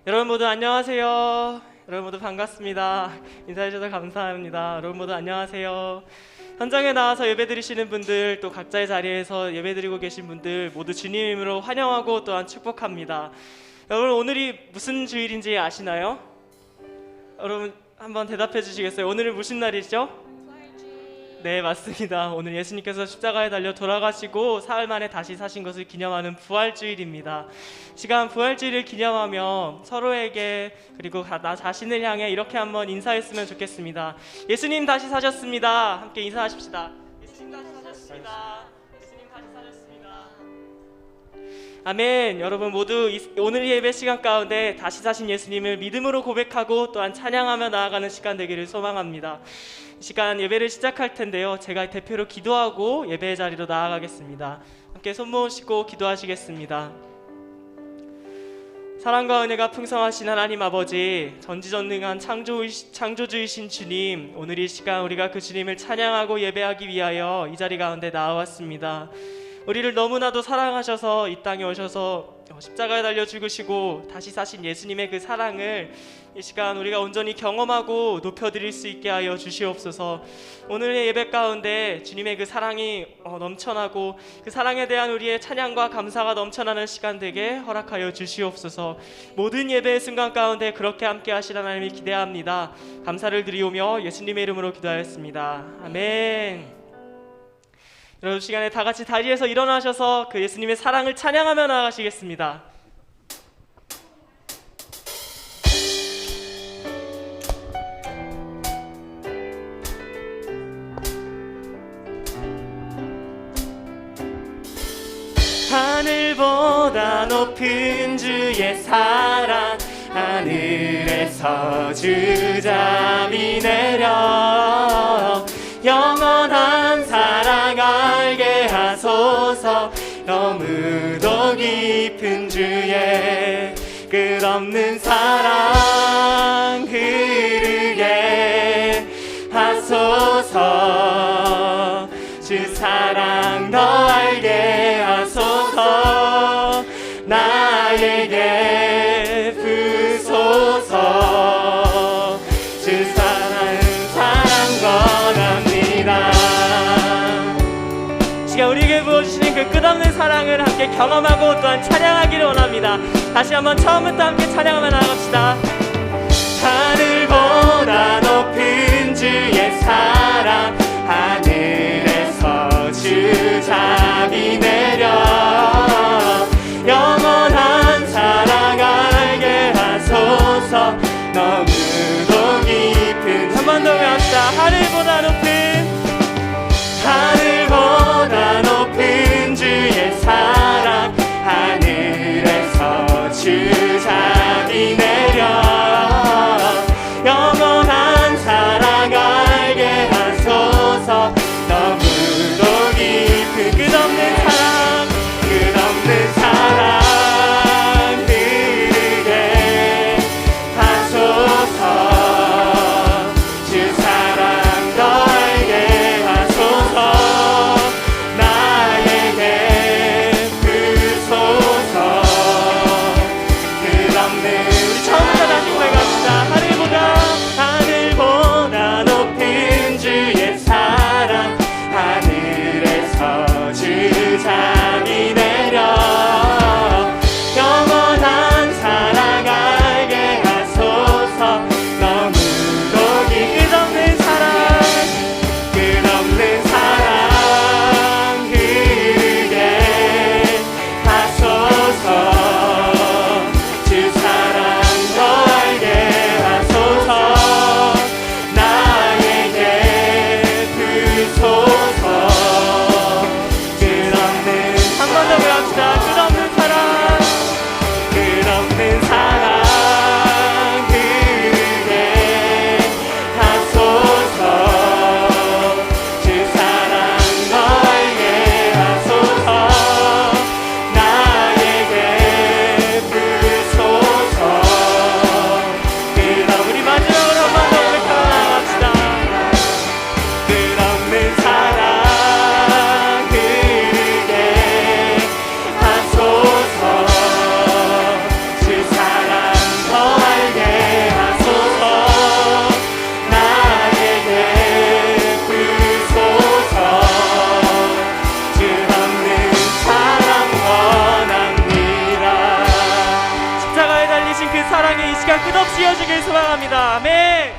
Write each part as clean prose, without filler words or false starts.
여러분 모두 안녕하세요. 여러분 모두 반갑습니다. 인사해 주셔서 감사합니다. 여러분 모두 안녕하세요. 현장에 나와서 예배드리시는 분들, 또 각자의 자리에서 예배드리고 계신 분들 모두 주님 이름으로 환영하고 또한 축복합니다. 여러분, 오늘이 무슨 주일인지 아시나요? 여러분 한번 대답해 주시겠어요? 오늘은 무슨 날이죠? 네, 맞습니다. 오늘 예수님께서 십자가에 달려 돌아가시고 사흘 만에 다시 사신 것을 기념하는 부활주일입니다. 시간 부활주일을 기념하며 서로에게 그리고 나 자신을 향해 이렇게 한번 인사했으면 좋겠습니다. 예수님 다시 사셨습니다. 함께 인사하십시다. 예수님 다시 사셨습니다. 예수님 다시 사셨습니다. 아멘. 여러분 모두 오늘 예배 시간 가운데 다시 사신 예수님을 믿음으로 고백하고 또한 찬양하며 나아가는 시간 되기를 소망합니다. 이 시간 예배를 시작할 텐데요, 제가 대표로 기도하고 예배의 자리로 나아가겠습니다. 함께 손 모으시고 기도하시겠습니다. 사랑과 은혜가 풍성하신 하나님 아버지, 전지전능한 창조주이신 주님, 오늘 이 시간 우리가 그 주님을 찬양하고 예배하기 위하여 이 자리 가운데 나아왔습니다. 우리를 너무나도 사랑하셔서 이 땅에 오셔서 십자가에 달려 죽으시고 다시 사신 예수님의 그 사랑을 이 시간 우리가 온전히 경험하고 높여드릴 수 있게 하여 주시옵소서. 오늘의 예배 가운데 주님의 그 사랑이 넘쳐나고 그 사랑에 대한 우리의 찬양과 감사가 넘쳐나는 시간 되게 허락하여 주시옵소서. 모든 예배의 순간 가운데 그렇게 함께 하시는 하나님을 기대합니다. 감사를 드리오며 예수님의 이름으로 기도하였습니다. 아멘. 여러분, 시간에 다 같이 자리에서 일어나셔서 그 예수님의 사랑을 찬양하며 나아가시겠습니다. 하늘보다 높은 주의 사랑, 하늘에서 주 잠이 내려 영원한 사랑 알게 하소서. 너무도 깊은 주의 끝없는 사랑 흐르게 하소서. 주 사랑 더 알게 하소서. 나에게 부소서. 주 사랑은 사랑 원합니다. 시간 우리에게 부어주시는 그 끝없는 사랑을 함께 경험하고 또한 찬양하기를 원합니다. 다시 한번 처음부터 함께 찬양하며 나아갑시다. 하늘보다 높은 주의 사랑, 하늘에서 주 잠이 내려 영원한 사랑 알게 하소서. 너무도 깊은, 한 번 더 외웁시다. 하늘보다 높은 주의 사랑, 하늘에서 주 잠이 내려 영원한 사랑 알게 하소서. 너무도 깊은 끝없는 사랑, 끝없는 사랑 흐르게 하소서. 주 사랑 더 알게 하소서. 나에게 부소서. 주 이 시간 끝없이 이어지길 소망합니다. 아멘.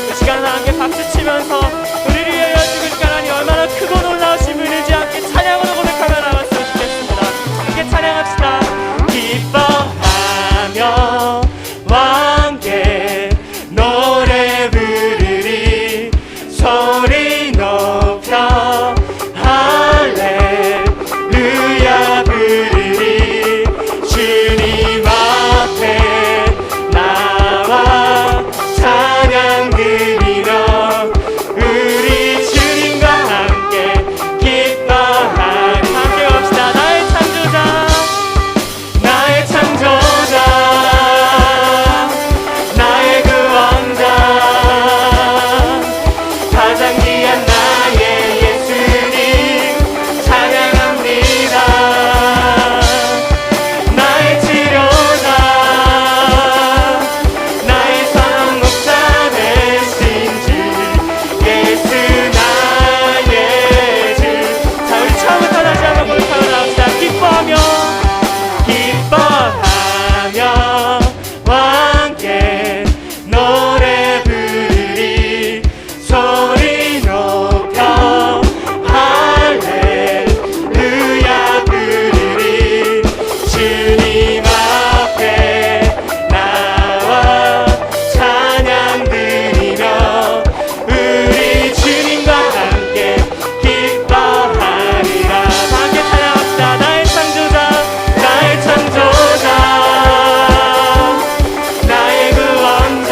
이 시간 함께 박수 치면서 우리를 위하여 죽으신 하나님 얼마나 크고 놀라우신 분인지 함께 찬양으로 고백하며 나갔으면 좋겠습니다. 함께 찬양합시다. 기뻐하며 왕께 노래 부르리 소리 높여 할렐루야 부르리 주님 앞에 나와 찬양 드리러 우리 주님과 함께 기뻐하리. 함께 갑시다. 나의 창조자 나의 창조자 나의 구원자 가장 귀한 나의 예수님 찬양합니다. 나의 치료자 나의 선한 목자 되신 주 예수 나의 주. 자 우리 처음부터 다시 한번 고백하며 나갑시다. 기뻐하며 왕께 노래 부르리 소리 높여 할렐루야 부르리 주님 앞에 나와 찬양 드리며 우리 주님과 함께 기뻐하리라. 함께 찬양합시다. 나의 창조자 나의 창조자 나의 구원자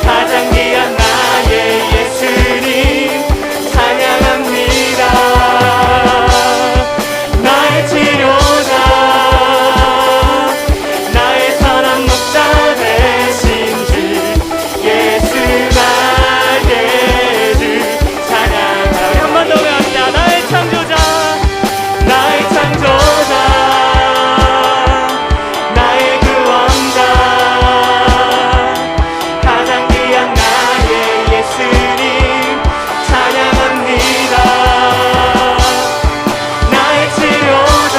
가장 귀한 나의 예수님 찬양합니다. 나의 치료자 나의 선한 목자 되신 주 예수 나의 주 찬양하리. 한 번 더 외합시다. 나의 창조자 나의 창조자 나의 구원자 가장 귀한 나의 예수님 찬양합니다. 나의 치료자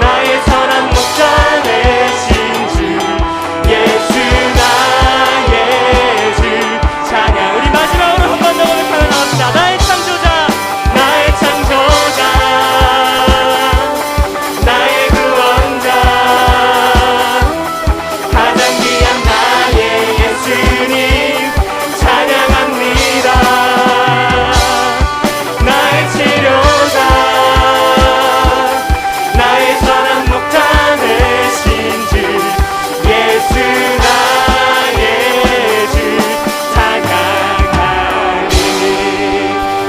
나의 선한 목자 되신 주 예수 나의 주 찬양. 우리 마지막으로 한 번 더 고백하며 나갑시다. 나의 창조자 나의 창조자 나의 구원자 가장 귀한 나의 예수님 찬양합니다. 나의 치료자 나의 선한 목자 되신 주 예수 나의 주 찬양하리.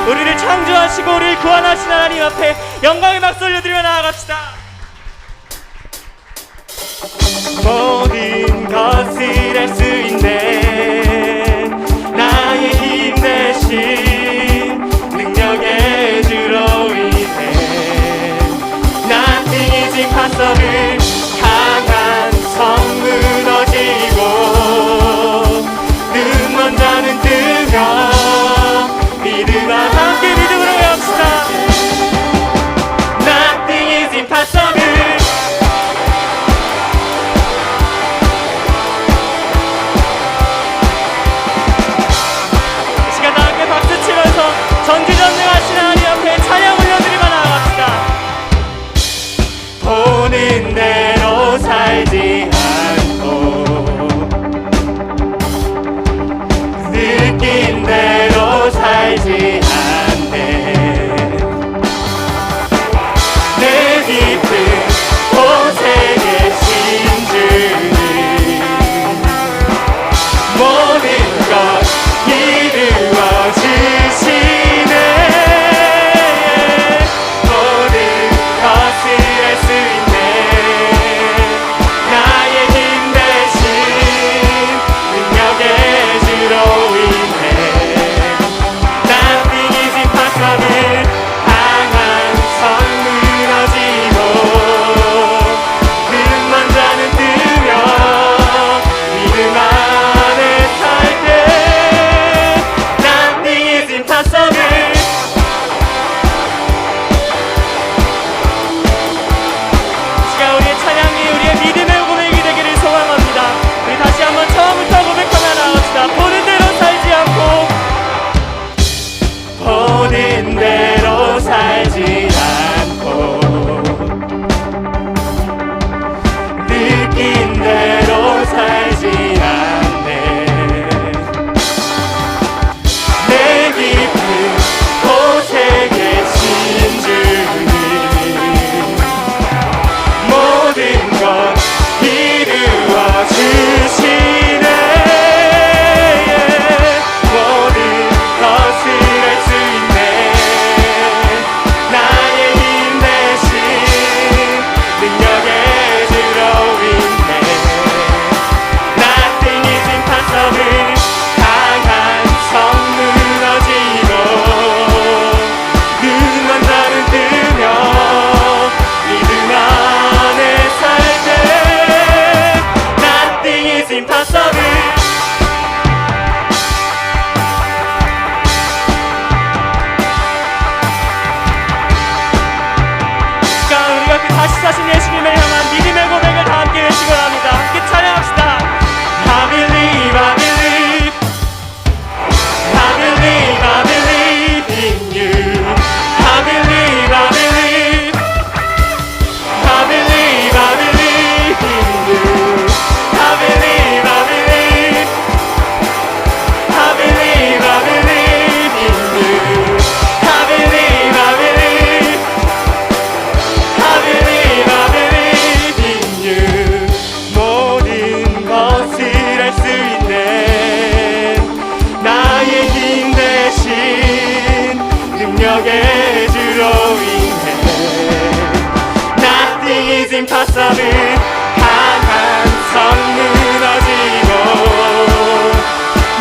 우리를 창조하시고 우리를 구원하신 하나님 앞에 영광의 박수 올려드리며 나아갑시다. 모든 것을 할 수 있네 나의 힘 대신 능력의 주로 인해 Nothing is impossible 강한 성 무너지고 눈먼 자는 뜨며 믿음과 함께 믿음으로 외합시다. Nothing is impossible 이 시간 다 함께 박수 치면서 전지전능하신 하나님 앞에 찬양 올려드리며 나아갑시다. 보는 대로 살지 않고 느낀 대로 살지 않네. 내 깊은 곳에 계신 주님 모든 것 이루어 주시네. 모든 것을 할 수 있네 나의 힘 대신 능력의 주로 인해 Nothing 능력의 주로 인해 Nothing is impossible. 강한 성 무너지고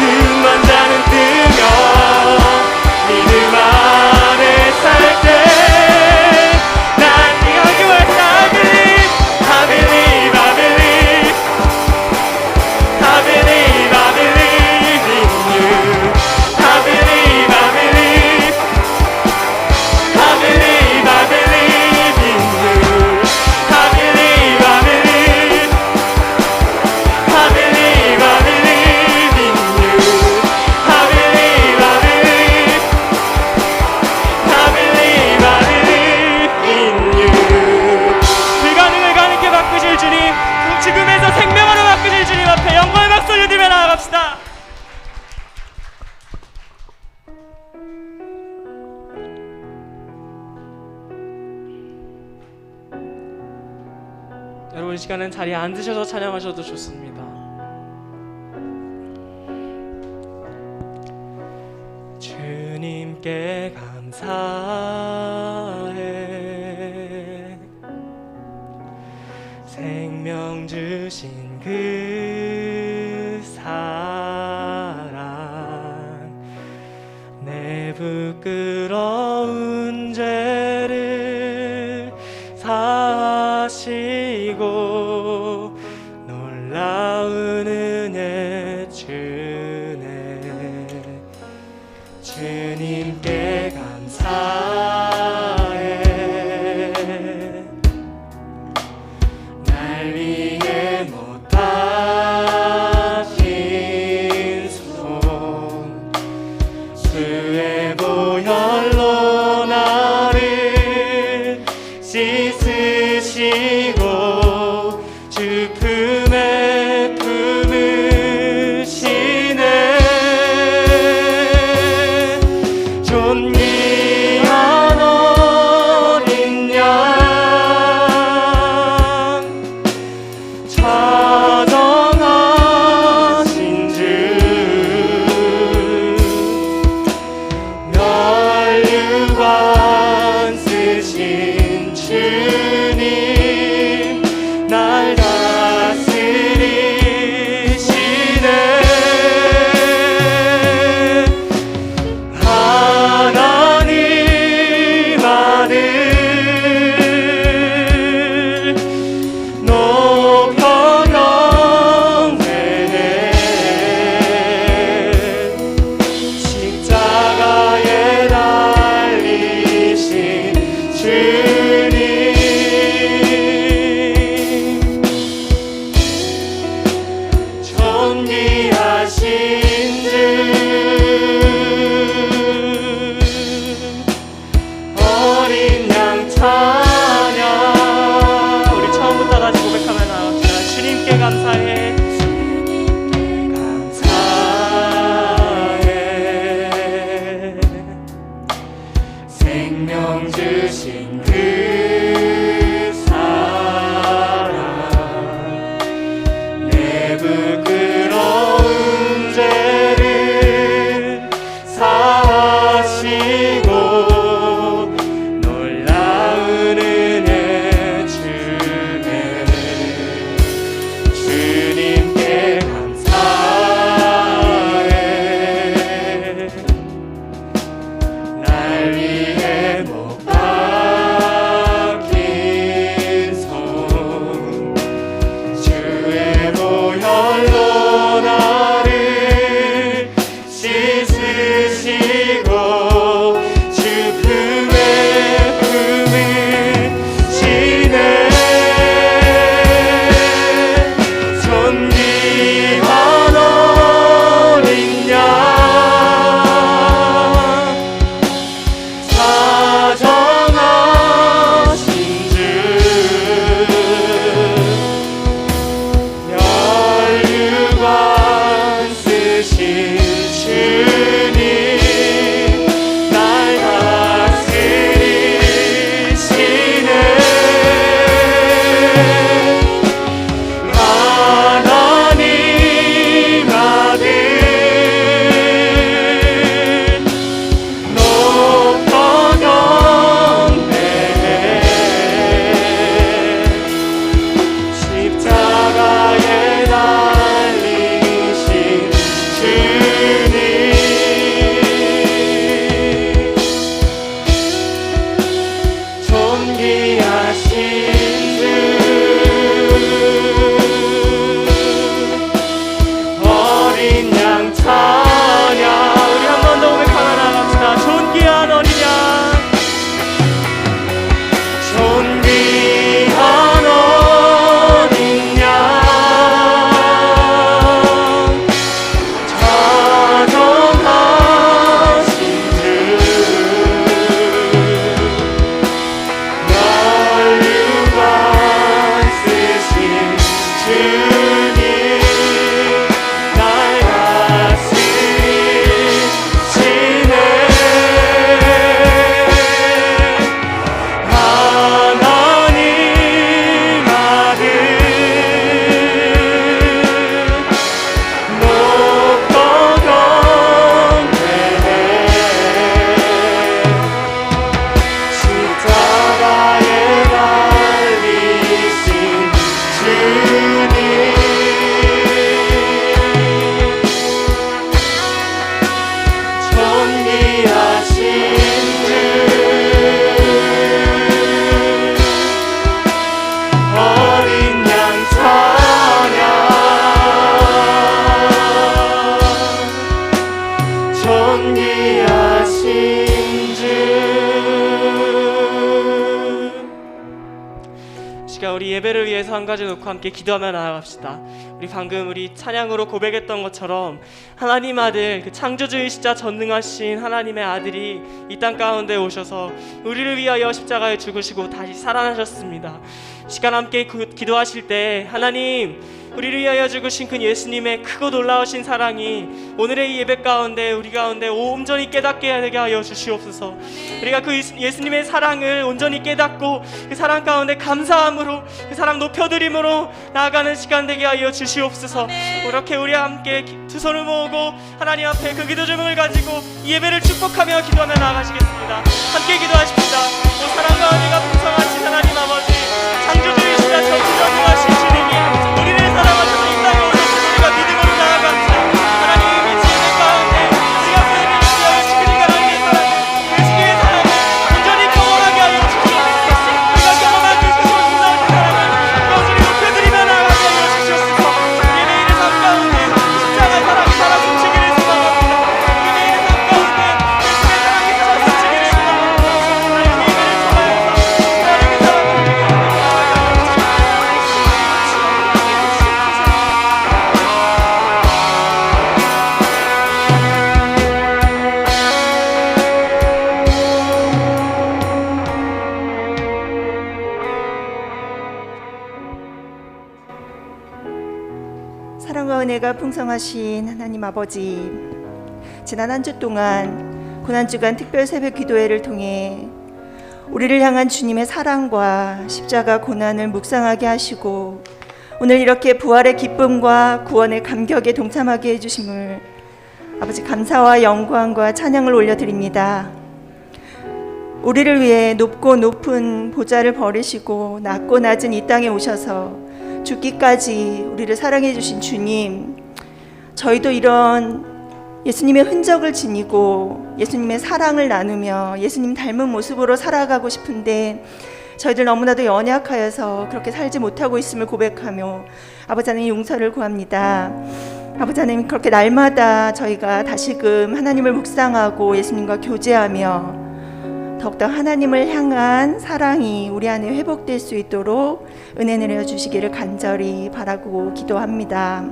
눈먼 자는 뜨며 믿음 안에 살 때 난 여기 왔다. I believe, I believe, I believe, I believe in you. I believe, I believe, I believe, I believe in you. I believe, I believe, I believe, I believe in you. I believe, I believe, I believe, I believe in you. 불가능을 가능케 바꾸실 주님, 죽음에서 생명으로 바꾸실 주님 앞에 영광의 박수를 드리며 나아갑시다. 여러분, 이 시간은 자리에 앉으셔서 찬양하셔도 좋습니다. 주님께 감사해. 생명 주신 그 사랑, 내 부끄러운 죄를 사시고 놀라운 은혜 주네. 주님께 감사해. 날 위해 못하신 손, 주의 보혈로 나를 씻으시고 주 품에 품으시네. 존귀한 존귀하신 주. 시간 우리 예배를 위해서 한 가지 놓고 함께 기도하며 나아갑시다. 우리 방금 우리 찬양으로 고백했던 것처럼 하나님 아들, 그 창조주이시자 전능하신 하나님의 아들이 이 땅 가운데 오셔서 우리를 위하여 십자가에 죽으시고 다시 살아나셨습니다. 시간 함께 기도하실 때 하나님, 우리를 위하여 죽으신 그 예수님의 크고 놀라우신 사랑이 오늘의 이 예배 가운데 우리 가운데 온전히 깨닫게 되게 하여 주시옵소서. 우리가 그 예수님의 사랑을 온전히 깨닫고 그 사랑 가운데 감사함으로 그 사랑 높여드림으로 나아가는 시간 되게 하여 주시옵소서. 그렇게 우리와 함께 두 손을 모으고 하나님 앞에 그 기도 제목을 가지고 이 예배를 축복하며 기도하며 나아가시겠습니다. 함께 기도하십시다. 오 사랑과 은혜가 풍성하신 하나님 아버지, 창조주이시자 전지전능하신 주님이 우리를 사랑하셔서 이 땅에 오셔서 우리가 믿음으로 나아갑니다. 하나님 이 예배 가운데 우리가 그에게 위하여 시그니가 나에게 사랑, 그 시기의 사랑을 온전히 경험하게 하여 주시옵소서. 우리가 경험할 그 놀라우신 사랑을 여전히 높여드리며 나아가게 하여 주시옵소서. 우리 매일의 삶 가운데 십자가의 사랑이 살아 숨쉬기를 소망합니다. 우리 매일의 삶 가운데 예수의 사랑이 살아 숨쉬기를 소망합니다. 하나님 예배를 통하여서 하나님의 사랑을 사랑과 은혜가 풍성하신 하나님 아버지, 지난 한 주 동안 고난주간 특별 새벽 기도회를 통해 우리를 향한 주님의 사랑과 십자가 고난을 묵상하게 하시고 오늘 이렇게 부활의 기쁨과 구원의 감격에 동참하게 해주심을 아버지 감사와 영광과 찬양을 올려드립니다. 우리를 위해 높고 높은 보좌를 버리시고 낮고 낮은 이 땅에 오셔서 죽기까지 우리를 사랑해 주신 주님, 저희도 이런 예수님의 흔적을 지니고 예수님의 사랑을 나누며 예수님 닮은 모습으로 살아가고 싶은데 저희들 너무나도 연약하여서 그렇게 살지 못하고 있음을 고백하며 아버지 하나님 용서를 구합니다. 아버지 하나님, 그렇게 날마다 저희가 다시금 하나님을 묵상하고 예수님과 교제하며 더욱더 하나님을 향한 사랑이 우리 안에 회복될 수 있도록 은혜 내려주시기를 간절히 바라고 기도합니다.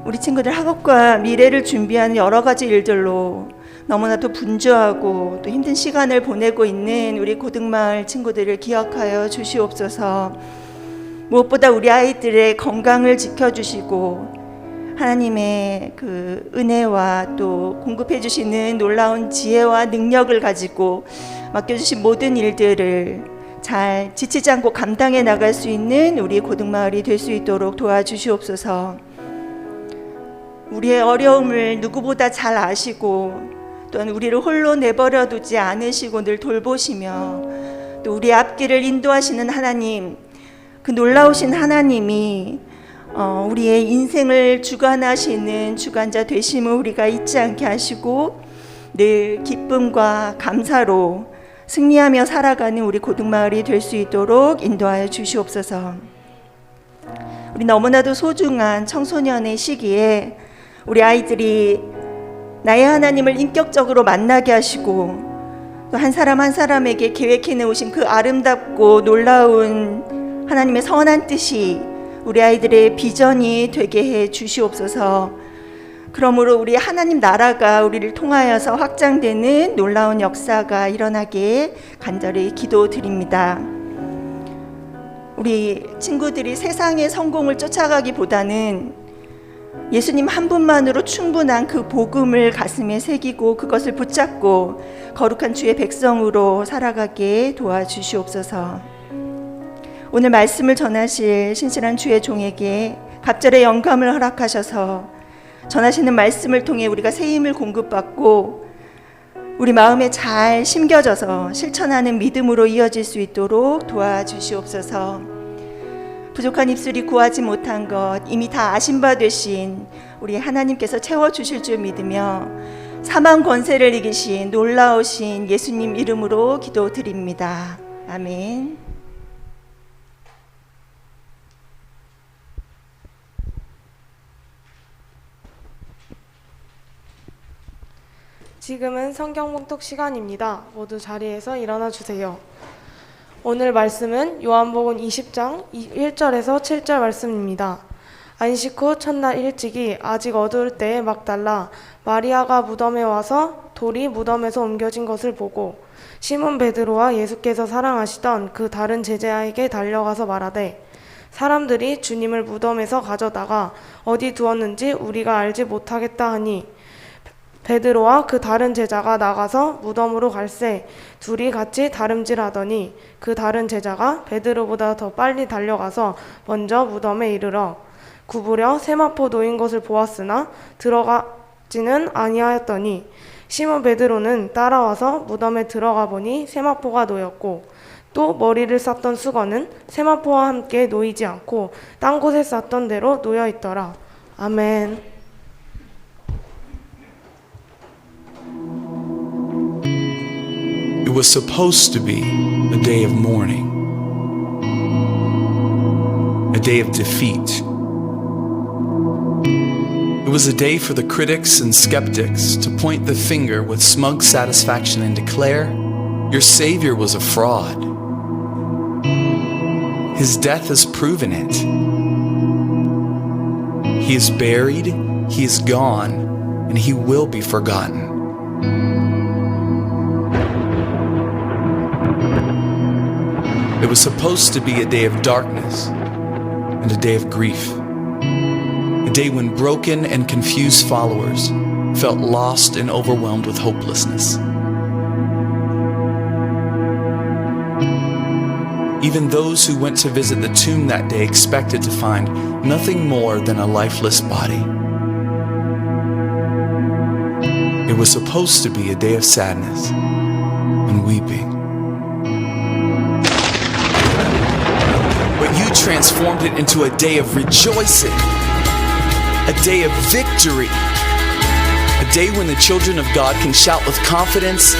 우리 친구들 학업과 미래를 준비하는 여러 가지 일들로 너무나도 분주하고 또 힘든 시간을 보내고 있는 우리 고등마을 친구들을 기억하여 주시옵소서. 무엇보다 우리 아이들의 건강을 지켜주시고 하나님의 그 은혜와 또 공급해 주시는 놀라운 지혜와 능력을 가지고 맡겨주신 모든 일들을 잘 지치지 않고 감당해 나갈 수 있는 우리 고등마을이 될 수 있도록 도와주시옵소서. 우리의 어려움을 누구보다 잘 아시고 또한 우리를 홀로 내버려 두지 않으시고 늘 돌보시며 또 우리 앞길을 인도하시는 하나님, 그 놀라우신 하나님이 우리의 인생을 주관하시는 주관자 되심을 우리가 잊지 않게 하시고 늘 기쁨과 감사로 승리하며 살아가는 우리 고등마을이 될 수 있도록 인도하여 주시옵소서. 우리 너무나도 소중한 청소년의 시기에 우리 아이들이 나의 하나님을 인격적으로 만나게 하시고 또 한 사람 한 사람에게 계획해 놓으신 그 아름답고 놀라운 하나님의 선한 뜻이 우리 아이들의 비전이 되게 해 주시옵소서. 그러므로 우리 하나님 나라가 우리를 통하여서 확장되는 놀라운 역사가 일어나게 간절히 기도드립니다. 우리 친구들이 세상의 성공을 쫓아가기보다는 예수님 한 분만으로 충분한 그 복음을 가슴에 새기고 그것을 붙잡고 거룩한 주의 백성으로 살아가게 도와주시옵소서. 오늘 말씀을 전하실 신실한 주의 종에게 갑절의 영감을 허락하셔서 전하시는 말씀을 통해 우리가 새 힘을 공급받고 우리 마음에 잘 심겨져서 실천하는 믿음으로 이어질 수 있도록 도와주시옵소서. 부족한 입술이 구하지 못한 것 이미 다 아신 바 되신 우리 하나님께서 채워주실 줄 믿으며 사망 권세를 이기신 놀라우신 예수님 이름으로 기도드립니다. 아멘. 지금은 성경 봉독 시간입니다. 모두 자리에서 일어나 주세요. 오늘 말씀은 요한복음 20장 1절에서 7절 말씀입니다. 안식 후 첫날 일찍이 아직 어두울 때에 막달라 마리아가 무덤에 와서 돌이 무덤에서 옮겨진 것을 보고 시몬 베드로와 예수께서 사랑하시던 그 다른 제자에게 달려가서 말하되 사람들이 주님을 무덤에서 가져다가 어디 두었는지 우리가 알지 못하겠다 하니 베드로와 그 다른 제자가 나가서 무덤으로 갈새 둘이 같이 다름질하더니 그 다른 제자가 베드로보다 더 빨리 달려가서 먼저 무덤에 이르러 구부려 세마포 놓인 것을 보았으나 들어가지는 아니하였더니 시몬 베드로는 따라와서 무덤에 들어가 보니 세마포가 놓였고 또 머리를 쌌던 수건은 세마포와 함께 놓이지 않고 딴 곳에 쌌던 대로 놓여 있더라. 아멘. It was supposed to be a day of mourning, a day of defeat. It was a day for the critics and skeptics to point the finger with smug satisfaction and declare, your Savior was a fraud. His death has proven it. He is buried, he is gone, and he will be forgotten. It was supposed to be a day of darkness and a day of grief. A day when broken and confused followers felt lost and overwhelmed with hopelessness. Even those who went to visit the tomb that day expected to find nothing more than a lifeless body. It was supposed to be a day of sadness and weeping. But you transformed it into a day of rejoicing, a day of victory, a day when the children of God can shout with confidence,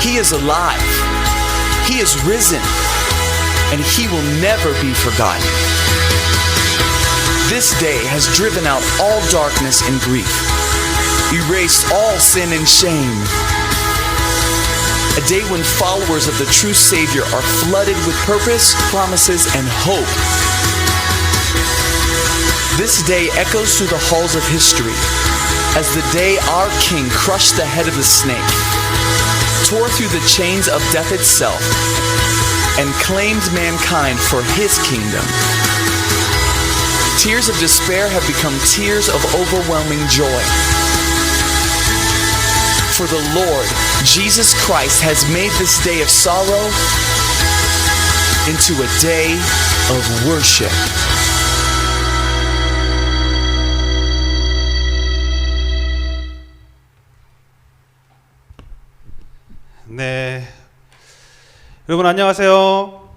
He is alive, He is risen, and He will never be forgotten. This day has driven out all darkness and grief, erased all sin and shame. A day when followers of the true Savior are flooded with purpose, promises, and hope. This day echoes through the halls of history as the day our King crushed the head of the snake, tore through the chains of death itself, and claimed mankind for His kingdom. Tears of despair have become tears of overwhelming joy. For the Lord, Jesus Christ, has made this day of sorrow into a day of worship. 네, 여러분 안녕하세요.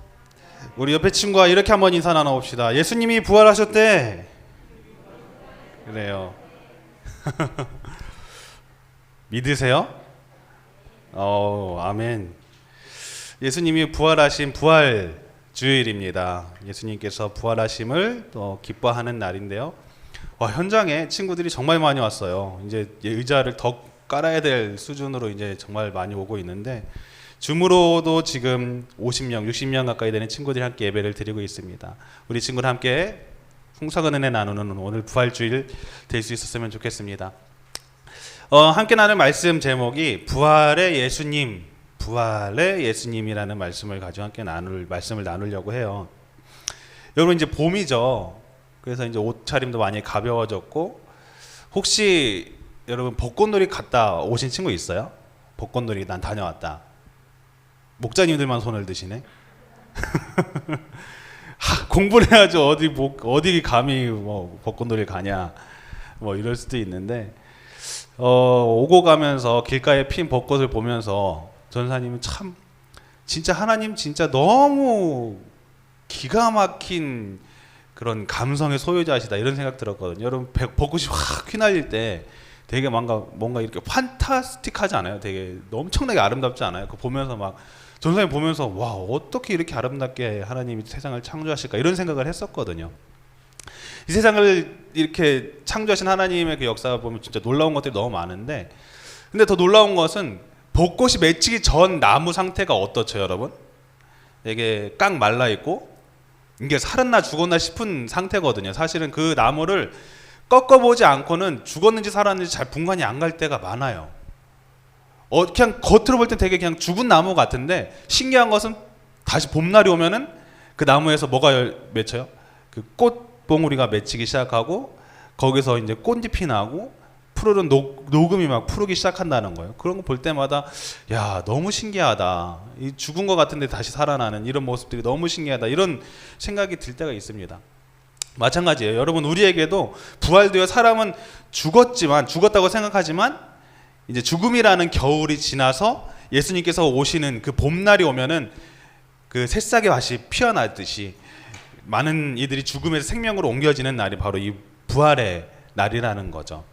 우리 옆에 친구와 이렇게 한번 인사 나눠봅시다. 예수님이 부활하셨대. 그래요. 믿으세요? 아멘. 예수님이 부활하신 부활 주일입니다. 예수님께서 부활하심을 또 기뻐하는 날인데요. 현장에 친구들이 정말 많이 왔어요. 이제 의자를 더 깔아야 될 수준으로 이제 정말 많이 오고 있는데, 줌으로도 지금 50명, 60명 가까이 되는 친구들이 함께 예배를 드리고 있습니다. 우리 친구들 함께 풍성한 은혜 나누는 오늘 부활주일 될 수 있었으면 좋겠습니다. 함께 나눌 말씀 제목이 부활의 예수님, 부활의 예수님이라는 말씀을 가지고 함께 말씀을 나누려고 해요. 여러분 이제 봄이죠. 그래서 이제 옷차림도 많이 가벼워졌고, 혹시 여러분 벚꽃놀이 갔다 오신 친구 있어요? 벚꽃놀이 난 다녀왔다. 목자님들만 손을 드시네. 공부를 해야죠. 어디 감히 뭐 벚꽃놀이 가냐, 뭐 이럴 수도 있는데, 오고 가면서 길가에 핀 벚꽃을 보면서 전사님은 참 진짜 하나님 진짜 너무 기가 막힌 그런 감성의 소유자시다, 이런 생각 들었거든요. 여러분 벚꽃이 확 휘날릴 때 되게 뭔가 이렇게 판타스틱하지 않아요? 되게 엄청나게 아름답지 않아요? 그거 보면서 막 전사님 보면서 와, 어떻게 이렇게 아름답게 하나님이 세상을 창조하실까, 이런 생각을 했었거든요. 이 세상을 이렇게 창조하신 하나님의 그 역사를 보면 진짜 놀라운 것들이 너무 많은데, 근데 더 놀라운 것은 벚꽃이 맺히기 전 나무 상태가 어떻죠, 여러분? 이게 깡 말라 있고 이게 살았나 죽었나 싶은 상태거든요. 사실은 그 나무를 꺾어보지 않고는 죽었는지 살았는지 잘 분간이 안 갈 때가 많아요. 그냥 겉으로 볼 땐 되게 그냥 죽은 나무 같은데 신기한 것은 다시 봄날이 오면은 그 나무에서 뭐가 맺혀요? 그 꽃봉우리가 맺히기 시작하고 거기서 이제 꽃잎이 나고 푸르른 녹음이 막 푸르기 시작한다는 거예요. 그런 거 볼 때마다 야, 너무 신기하다. 이 죽은 것 같은데 다시 살아나는 이런 모습들이 너무 신기하다. 이런 생각이 들 때가 있습니다. 마찬가지예요. 여러분, 우리에게도 부활되어 사람은 죽었다고 생각하지만 이제 죽음이라는 겨울이 지나서 예수님께서 오시는 그 봄날이 오면은 그 새싹의 밭이 피어나듯이 많은 이들이 죽음에서 생명으로 옮겨지는 날이 바로 이 부활의 날이라는 거죠.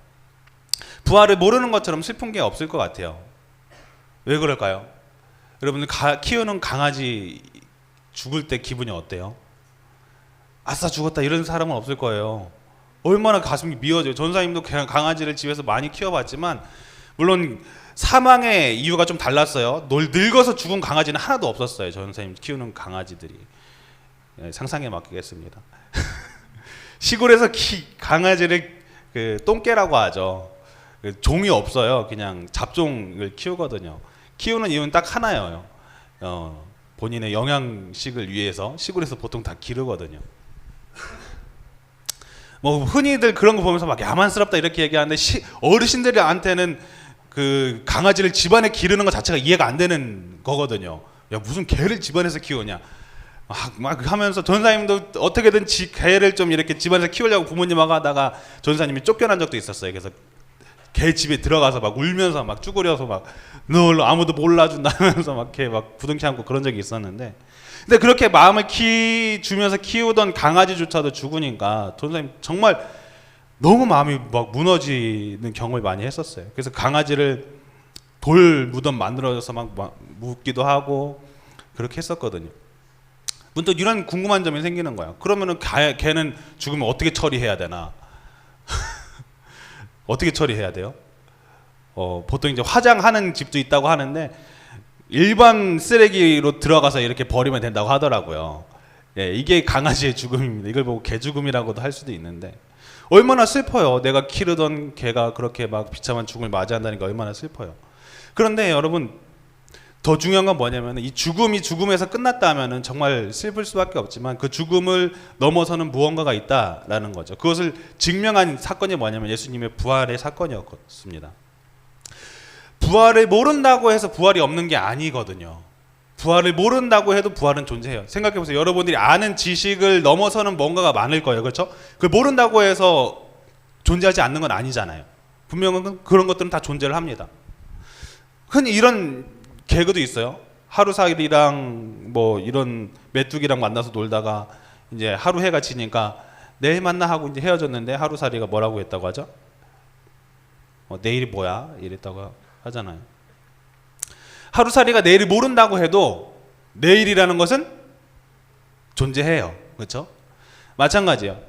부활을 모르는 것처럼 슬픈 게 없을 것 같아요. 왜 그럴까요? 여러분들 키우는 강아지 죽을 때 기분이 어때요? 아싸 죽었다 이런 사람은 없을 거예요. 얼마나 가슴이 미어져요. 전사님도 그냥 강아지를 집에서 많이 키워봤지만 물론 사망의 이유가 좀 달랐어요. 늙어서 죽은 강아지는 하나도 없었어요. 전사님 키우는 강아지들이. 상상에 맡기겠습니다. 시골에서 강아지를 그 똥개라고 하죠. 종이 없어요. 그냥 잡종을 키우거든요. 키우는 이유는 딱 하나예요. 본인의 영양식을 위해서 시골에서 보통 다 기르거든요. 뭐 흔히들 그런 거 보면서 막 야만스럽다 이렇게 얘기하는데 어르신들한테는 그 강아지를 집안에 기르는 것 자체가 이해가 안 되는 거거든요. 야, 무슨 개를 집안에서 키우냐. 막 하면서 전사님도 어떻게든 개를 좀 이렇게 집안에서 키우려고 부모님하고 하다가 전사님이 쫓겨난 적도 있었어요. 그래서 개 집에 들어가서 막 울면서 막 쭈그려서 막 너 아무도 몰라준다면서 막 개 막 부둥켜 안고 그런 적이 있었는데, 근데 그렇게 마음을 주면서 키우던 강아지조차도 죽으니까 전사님 정말 너무 마음이 막 무너지는 경험을 많이 했었어요. 그래서 강아지를 돌 무덤 만들어서 막 묻기도 하고 그렇게 했었거든요. 문득 이런 궁금한 점이 생기는 거예요. 그러면은 걔는 죽으면 어떻게 처리해야 되나? 어떻게 처리해야 돼요? 보통 이제 화장하는 집도 있다고 하는데 일반 쓰레기로 들어가서 이렇게 버리면 된다고 하더라고요. 예, 이게 강아지의 죽음입니다. 이걸 보고 개 죽음이라고도 할 수도 있는데 얼마나 슬퍼요. 내가 기르던 개가 그렇게 막 비참한 죽음을 맞이한다는 게 얼마나 슬퍼요. 그런데 여러분, 더 중요한 건 뭐냐면 이 죽음이 죽음에서 끝났다면은 정말 슬플 수밖에 없지만 그 죽음을 넘어서는 무언가가 있다라는 거죠. 그것을 증명한 사건이 뭐냐면 예수님의 부활의 사건이었습니다. 부활을 모른다고 해서 부활이 없는 게 아니거든요. 부활을 모른다고 해도 부활은 존재해요. 생각해보세요. 여러분들이 아는 지식을 넘어서는 뭔가가 많을 거예요. 그렇죠? 그걸 모른다고 해서 존재하지 않는 건 아니잖아요. 분명한 그런 것들은 다 존재를 합니다. 흔히 이런 개그도 있어요. 하루살이랑 뭐 이런 메뚜기랑 만나서 놀다가 이제 하루 해가 지니까 내일 만나 하고 이제 헤어졌는데 하루살이가 뭐라고 했다고 하죠? 내일이 뭐야? 이랬다고 하잖아요. 하루살이가 내일을 모른다고 해도 내일이라는 것은 존재해요. 그렇죠? 마찬가지예요.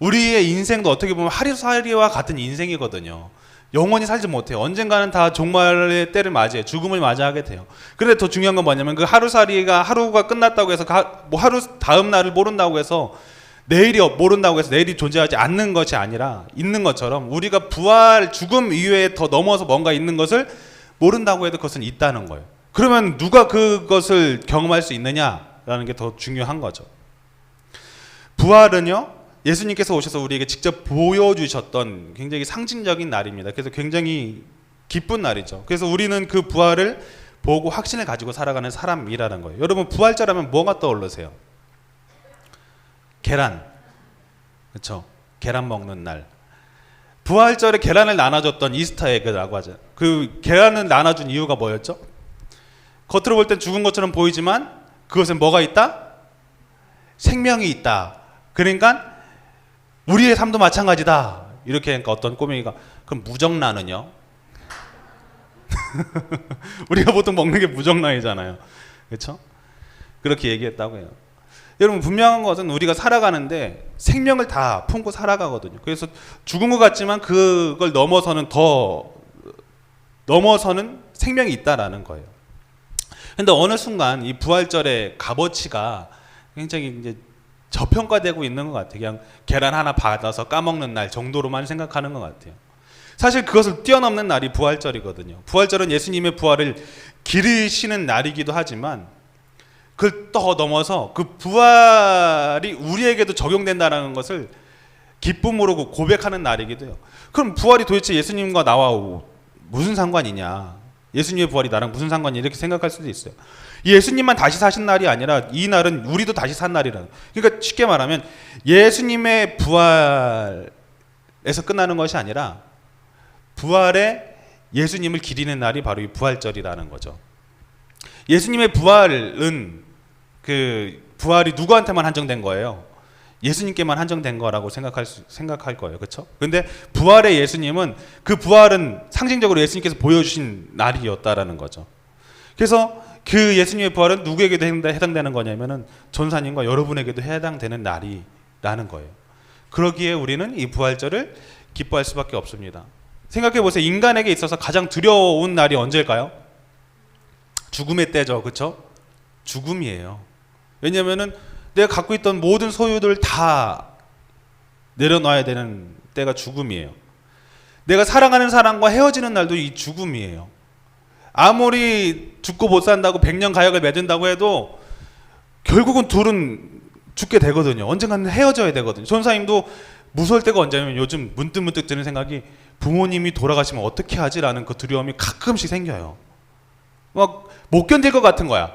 우리의 인생도 어떻게 보면 하루살이와 같은 인생이거든요. 영원히 살지 못해요. 언젠가는 다 종말의 때를 맞이해요. 죽음을 맞이하게 돼요. 그런데 더 중요한 건 뭐냐면 그 하루살이가 하루가 끝났다고 해서 뭐 하루 다음 날을 모른다고 해서 내일이 모른다고 해서 내일이 존재하지 않는 것이 아니라 있는 것처럼 우리가 부활, 죽음 이외에 더 넘어서 뭔가 있는 것을 모른다고 해도 그것은 있다는 거예요. 그러면 누가 그것을 경험할 수 있느냐라는 게 더 중요한 거죠. 부활은요, 예수님께서 오셔서 우리에게 직접 보여주셨던 굉장히 상징적인 날입니다. 그래서 굉장히 기쁜 날이죠. 그래서 우리는 그 부활을 보고 확신을 가지고 살아가는 사람이라는 거예요. 여러분, 부활절하면 뭐가 떠오르세요? 계란. 그렇죠? 계란 먹는 날. 부활절에 계란을 나눠줬던 이스터 에그라고 하죠. 그 계란을 나눠준 이유가 뭐였죠? 겉으로 볼 땐 죽은 것처럼 보이지만 그것엔 뭐가 있다? 생명이 있다. 그러니까 우리의 삶도 마찬가지다. 이렇게 하니까 어떤 꼬맹이가 그럼 무정란은요? 우리가 보통 먹는 게 무정란이잖아요. 그렇죠? 그렇게 얘기했다고 해요. 여러분, 분명한 것은 우리가 살아가는데 생명을 다 품고 살아가거든요. 그래서 죽은 것 같지만 그걸 넘어서는 더 넘어서는 생명이 있다라는 거예요. 근데 어느 순간 이 부활절의 값어치가 굉장히 이제 저평가되고 있는 것 같아요. 그냥 계란 하나 받아서 까먹는 날 정도로만 생각하는 것 같아요. 사실 그것을 뛰어넘는 날이 부활절이거든요. 부활절은 예수님의 부활을 기리시는 날이기도 하지만 그걸 더 넘어서 그 부활이 우리에게도 적용된다는 것을 기쁨으로 고백하는 날이기도 해요. 그럼 부활이 도대체 예수님과 나와 무슨 상관이냐? 예수님의 부활이 나랑 무슨 상관이냐? 이렇게 생각할 수도 있어요. 예수님만 다시 사신 날이 아니라 이 날은 우리도 다시 산 날이라는. 그러니까 쉽게 말하면 예수님의 부활에서 끝나는 것이 아니라 부활에 예수님을 기리는 날이 바로 이 부활절이라는 거죠. 예수님의 부활은 그 부활이 누구한테만 한정된 거예요? 예수님께만 한정된 거라고 생각할 거예요. 그렇죠? 근데 부활의 예수님은 그 부활은 상징적으로 예수님께서 보여주신 날이었다라는 거죠. 그래서 그 예수님의 부활은 누구에게도 해당되는 거냐면은 전사님과 여러분에게도 해당되는 날이라는 거예요. 그러기에 우리는 이 부활절을 기뻐할 수밖에 없습니다. 생각해 보세요. 인간에게 있어서 가장 두려운 날이 언제일까요? 죽음의 때죠. 그렇죠? 죽음이에요. 왜냐면은 내가 갖고 있던 모든 소유들 다 내려놔야 되는 때가 죽음이에요. 내가 사랑하는 사람과 헤어지는 날도 이 죽음이에요. 아무리 죽고 못 산다고 100년 가약을 맺은다고 해도 결국은 둘은 죽게 되거든요. 언젠가는 헤어져야 되거든요. 전사님도 무서울 때가 언제냐면 요즘 문득문득 드는 생각이 부모님이 돌아가시면 어떻게 하지라는 그 두려움이 가끔씩 생겨요. 막 못 견딜 것 같은 거야.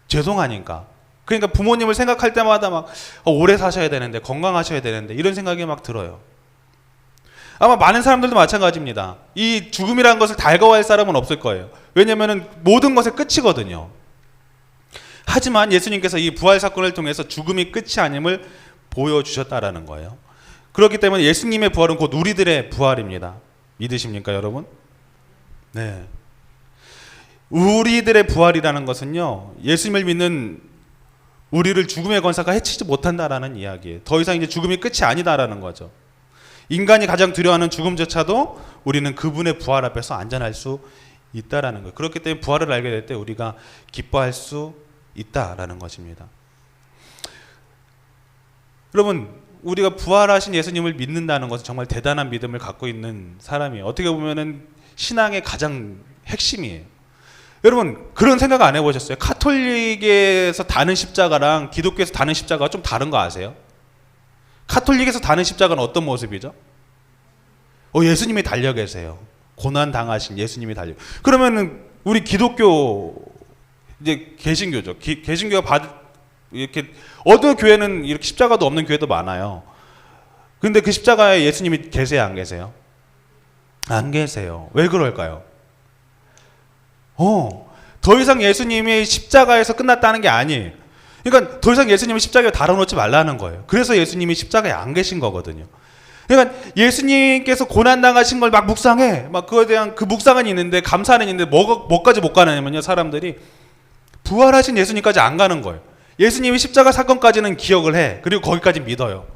죄송하니까. 그러니까 부모님을 생각할 때마다 막 오래 사셔야 되는데 건강하셔야 되는데 이런 생각이 막 들어요. 아마 많은 사람들도 마찬가지입니다. 이 죽음이라는 것을 달가워할 사람은 없을 거예요. 왜냐하면 모든 것의 끝이거든요. 하지만 예수님께서 이 부활 사건을 통해서 죽음이 끝이 아님을 보여주셨다라는 거예요. 그렇기 때문에 예수님의 부활은 곧 우리들의 부활입니다. 믿으십니까, 여러분? 네. 우리들의 부활이라는 것은요, 예수님을 믿는 우리를 죽음의 권세가 해치지 못한다라는 이야기예요. 더 이상 이제 죽음이 끝이 아니다라는 거죠. 인간이 가장 두려워하는 죽음조차도 우리는 그분의 부활 앞에서 안전할 수 있다라는 거예요. 그렇기 때문에 부활을 알게 될 때 우리가 기뻐할 수 있다라는 것입니다. 여러분, 우리가 부활하신 예수님을 믿는다는 것은 정말 대단한 믿음을 갖고 있는 사람이에요. 어떻게 보면은 신앙의 가장 핵심이에요. 여러분, 그런 생각 안 해보셨어요? 카톨릭에서 다는 십자가랑 기독교에서 다는 십자가가 좀 다른 거 아세요? 카톨릭에서 다는 십자가는 어떤 모습이죠? 예수님이 달려 계세요. 고난 당하신 예수님이 달려. 그러면은 우리 기독교 이제 개신교죠. 개신교가 이렇게 어느 교회는 이렇게 십자가도 없는 교회도 많아요. 근데 그 십자가에 예수님이 계세요, 안 계세요? 안 계세요. 왜 그럴까요? 더 이상 예수님이 십자가에서 끝났다는 게 아니에요. 그러니까 더 이상 예수님이 십자가에 달아놓지 말라는 거예요. 그래서 예수님이 십자가에 안 계신 거거든요. 그러니까 예수님께서 고난당하신 걸 막 묵상해. 막 그거에 대한 그 묵상은 있는데 감사는 있는데 뭐까지 못 가느냐면요. 사람들이 부활하신 예수님까지 안 가는 거예요. 예수님이 십자가 사건까지는 기억을 해. 그리고 거기까지 믿어요.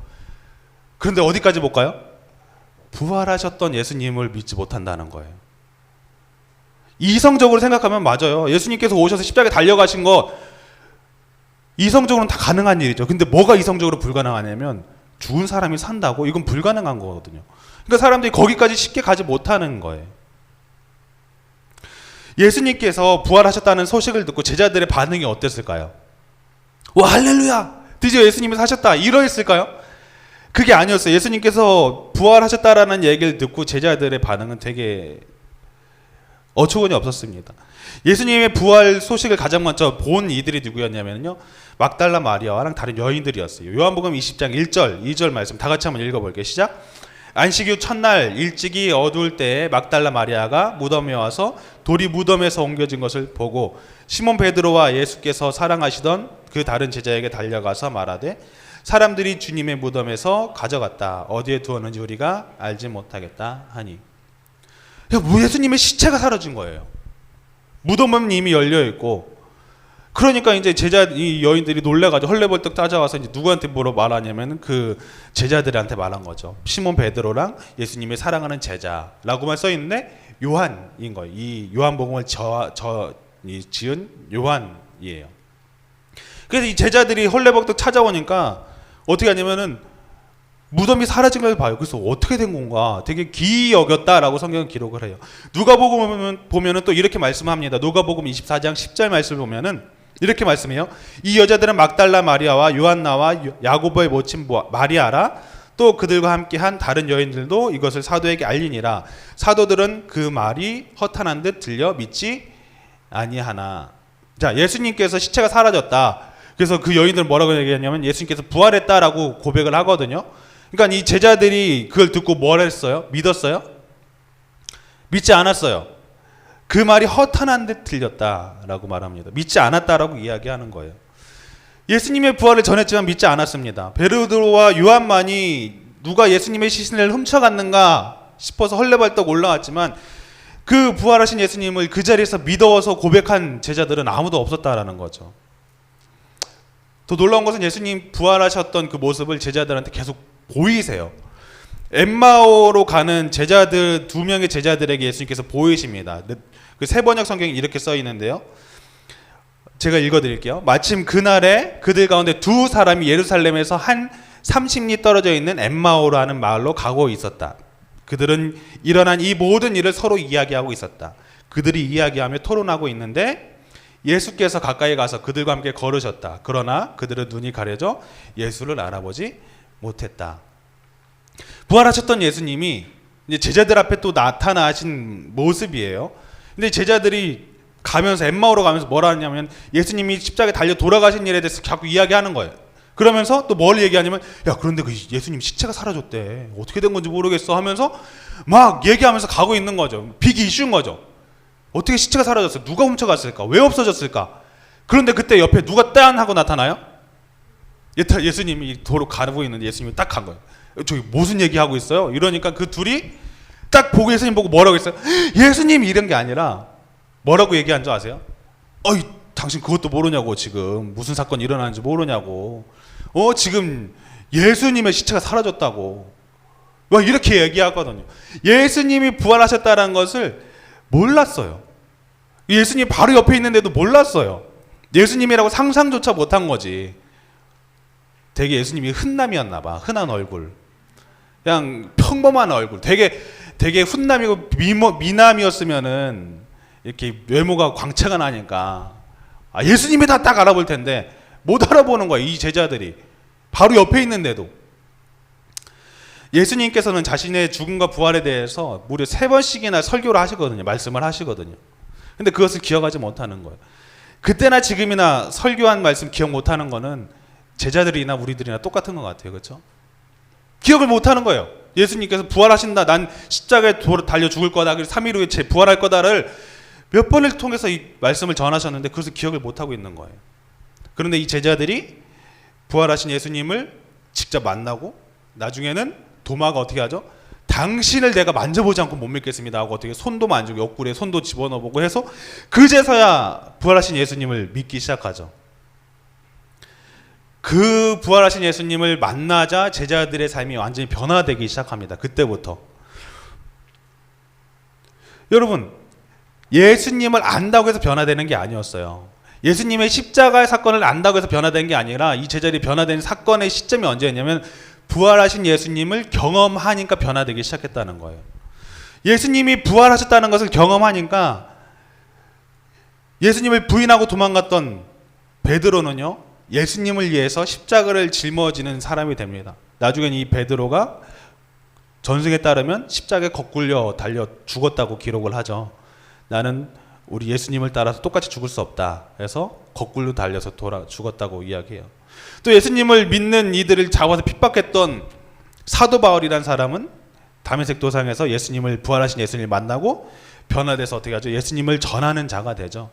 그런데 어디까지 못 가요? 부활하셨던 예수님을 믿지 못한다는 거예요. 이성적으로 생각하면 맞아요. 예수님께서 오셔서 십자가에 달려가신 거 이성적으로는 다 가능한 일이죠. 근데 뭐가 이성적으로 불가능하냐면 죽은 사람이 산다고? 이건 불가능한 거거든요. 그러니까 사람들이 거기까지 쉽게 가지 못하는 거예요. 예수님께서 부활하셨다는 소식을 듣고 제자들의 반응이 어땠을까요? 와, 할렐루야! 드디어 예수님이 사셨다! 이러했을까요? 그게 아니었어요. 예수님께서 부활하셨다라는 얘기를 듣고 제자들의 반응은 되게 어처구니 없었습니다. 예수님의 부활 소식을 가장 먼저 본 이들이 누구였냐면요, 막달라 마리아와랑 다른 여인들이었어요. 요한복음 20장 1절, 2절 말씀 다 같이 한번 읽어볼게요. 시작. 안식 후 첫날 일찍이 어두울 때에 막달라 마리아가 무덤에 와서 돌이 무덤에서 옮겨진 것을 보고 시몬 베드로와 예수께서 사랑하시던 그 다른 제자에게 달려가서 말하되 사람들이 주님의 무덤에서 가져갔다. 어디에 두었는지 우리가 알지 못하겠다 하니. 예수님의 시체가 사라진 거예요. 무덤은 이미 열려 있고. 그러니까 이제 이 여인들이 놀래가지고 헐레벌떡 따져와서 이제 누구한테 말하냐면 그 제자들한테 말한 거죠. 시몬 베드로랑 예수님의 사랑하는 제자라고만 써 있는데 요한인 거예요. 이 요한복음을 지은 요한이에요. 그래서 이 제자들이 헐레벌떡 찾아오니까 어떻게 하냐면은 무덤이 사라진 걸 봐요. 그래서 어떻게 된 건가 되게 기이 여겼다라고 성경은 기록을 해요. 누가복음 보면은 또 이렇게 말씀합니다. 누가복음 24장 10절 말씀을 보면은 이렇게 말씀해요. 이 여자들은 막달라 마리아와 요한나와 야고보의 모친 마리아라 또 그들과 함께한 다른 여인들도 이것을 사도에게 알리니라. 사도들은 그 말이 허탄한 듯 들려 믿지 아니하나. 자, 예수님께서 시체가 사라졌다. 그래서 그 여인들은 뭐라고 얘기했냐면 예수님께서 부활했다라고 고백을 하거든요. 그러니까 이 제자들이 그걸 듣고 뭘 했어요? 믿었어요? 믿지 않았어요. 그 말이 허탄한 듯 들렸다라고 말합니다. 믿지 않았다라고 이야기하는 거예요. 예수님의 부활을 전했지만 믿지 않았습니다. 베드로와 요한만이 누가 예수님의 시신을 훔쳐갔는가 싶어서 헐레벌떡 올라왔지만 그 부활하신 예수님을 그 자리에서 믿어서 고백한 제자들은 아무도 없었다라는 거죠. 더 놀라운 것은 예수님 부활하셨던 그 모습을 제자들한테 계속 보이세요. 엠마오로 가는 제자들 2명의 제자들에게 예수님께서 보이십니다. 그 세번역 성경에 이렇게 써 있는데요. 제가 읽어드릴게요. 마침 그날에 그들 가운데 2사람이 예루살렘에서 한 30리 떨어져 있는 엠마오라는 마을로 가고 있었다. 그들은 일어난 이 모든 일을 서로 이야기하고 있었다. 그들이 이야기하며 토론하고 있는데 예수께서 가까이 가서 그들과 함께 걸으셨다. 그러나 그들은 눈이 가려져 예수를 알아보지 못했다. 부활하셨던 예수님이 이제 제자들 앞에 또 나타나신 모습이에요. 근데 제자들이 가면서 엠마오로 가면서 뭐라 하냐면 예수님이 십자가에 달려 돌아가신 일에 대해서 자꾸 이야기하는 거예요. 그러면서 또 뭘 얘기하냐면 야 그런데 그 예수님 시체가 사라졌대. 어떻게 된 건지 모르겠어 하면서 막 얘기하면서 가고 있는 거죠. 빅 이슈인 거죠. 어떻게 시체가 사라졌어? 누가 훔쳐갔을까? 왜 없어졌을까? 그런데 그때 옆에 누가 딴 하고 나타나요? 예수님이 도로 가고 있는데 예수님이 딱 간 거예요. 저기 무슨 얘기하고 있어요? 이러니까 그 둘이 딱 보고 예수님 보고 뭐라고 했어요? 예수님 이런 게 아니라 뭐라고 얘기한 줄 아세요? 어이 당신 그것도 모르냐고 지금 무슨 사건이 일어나는지 모르냐고 지금 예수님의 시체가 사라졌다고 막 이렇게 얘기하거든요. 예수님이 부활하셨다는 것을 몰랐어요. 예수님이 바로 옆에 있는데도 몰랐어요. 예수님이라고 상상조차 못한 거지. 되게 예수님이 흔남이었나 봐. 흔한 얼굴. 그냥 평범한 얼굴. 되게 훈남이고 미남이었으면은 이렇게 외모가 광채가 나니까 예수님이다 딱 알아볼 텐데 못 알아보는 거야. 이 제자들이. 바로 옆에 있는데도. 예수님께서는 자신의 죽음과 부활에 대해서 무려 3번씩이나 설교를 하시거든요. 말씀을 하시거든요. 근데 그것을 기억하지 못하는 거예요. 그때나 지금이나 설교한 말씀 기억 못하는 거는 제자들이나 우리들이나 똑같은 것 같아요. 그렇죠? 기억을 못하는 거예요. 예수님께서 부활하신다. 난 십자가에 달려 죽을 거다. 그리고 3일 후에 부활할 거다를 몇 번을 통해서 이 말씀을 전하셨는데 그것을 기억을 못하고 있는 거예요. 그런데 이 제자들이 부활하신 예수님을 직접 만나고 나중에는 도마가 어떻게 하죠? 당신을 내가 만져보지 않고 못 믿겠습니다 하고 어떻게 손도 만지고 옆구리에 손도 집어넣어보고 해서 그제서야 부활하신 예수님을 믿기 시작하죠. 그 부활하신 예수님을 만나자 제자들의 삶이 완전히 변화되기 시작합니다. 그때부터. 여러분, 예수님을 안다고 해서 변화되는 게 아니었어요. 예수님의 십자가의 사건을 안다고 해서 변화된 게 아니라 이 제자들이 변화된 사건의 시점이 언제였냐면 부활하신 예수님을 경험하니까 변화되기 시작했다는 거예요. 예수님이 부활하셨다는 것을 경험하니까 예수님을 부인하고 도망갔던 베드로는요, 예수님을 위해서 십자가를 짊어지는 사람이 됩니다. 나중엔 이 베드로가 전승에 따르면 십자가에 거꾸려 달려 죽었다고 기록을 하죠. 나는 우리 예수님을 따라서 똑같이 죽을 수 없다. 그래서 거꾸로 달려서 죽었다고 이야기해요. 또 예수님을 믿는 이들을 잡아서 핍박했던 사도 바울이라는 사람은 다메섹 도상에서 예수님을 부활하신 예수님을 만나고 변화돼서 어떻게 하죠? 예수님을 전하는 자가 되죠.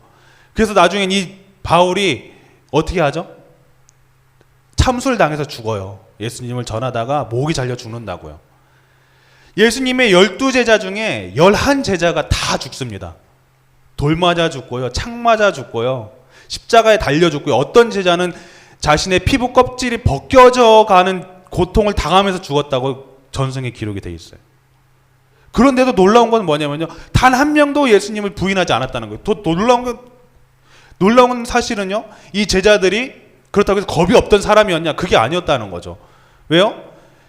그래서 나중엔 이 바울이 어떻게 하죠? 참수를 당해서 죽어요. 예수님을 전하다가 목이 잘려 죽는다고요. 예수님의 12제자 중에 11제자가 다 죽습니다. 돌 맞아 죽고요. 창 맞아 죽고요. 십자가에 달려 죽고요. 어떤 제자는 자신의 피부 껍질이 벗겨져 가는 고통을 당하면서 죽었다고 전승에 기록이 돼 있어요. 그런데도 놀라운 건 뭐냐면요, 단 한 명도 예수님을 부인하지 않았다는 거예요. 더 놀라운 건 사실은요, 이 제자들이 그렇다고 해서 겁이 없던 사람이었냐, 그게 아니었다는 거죠. 왜요?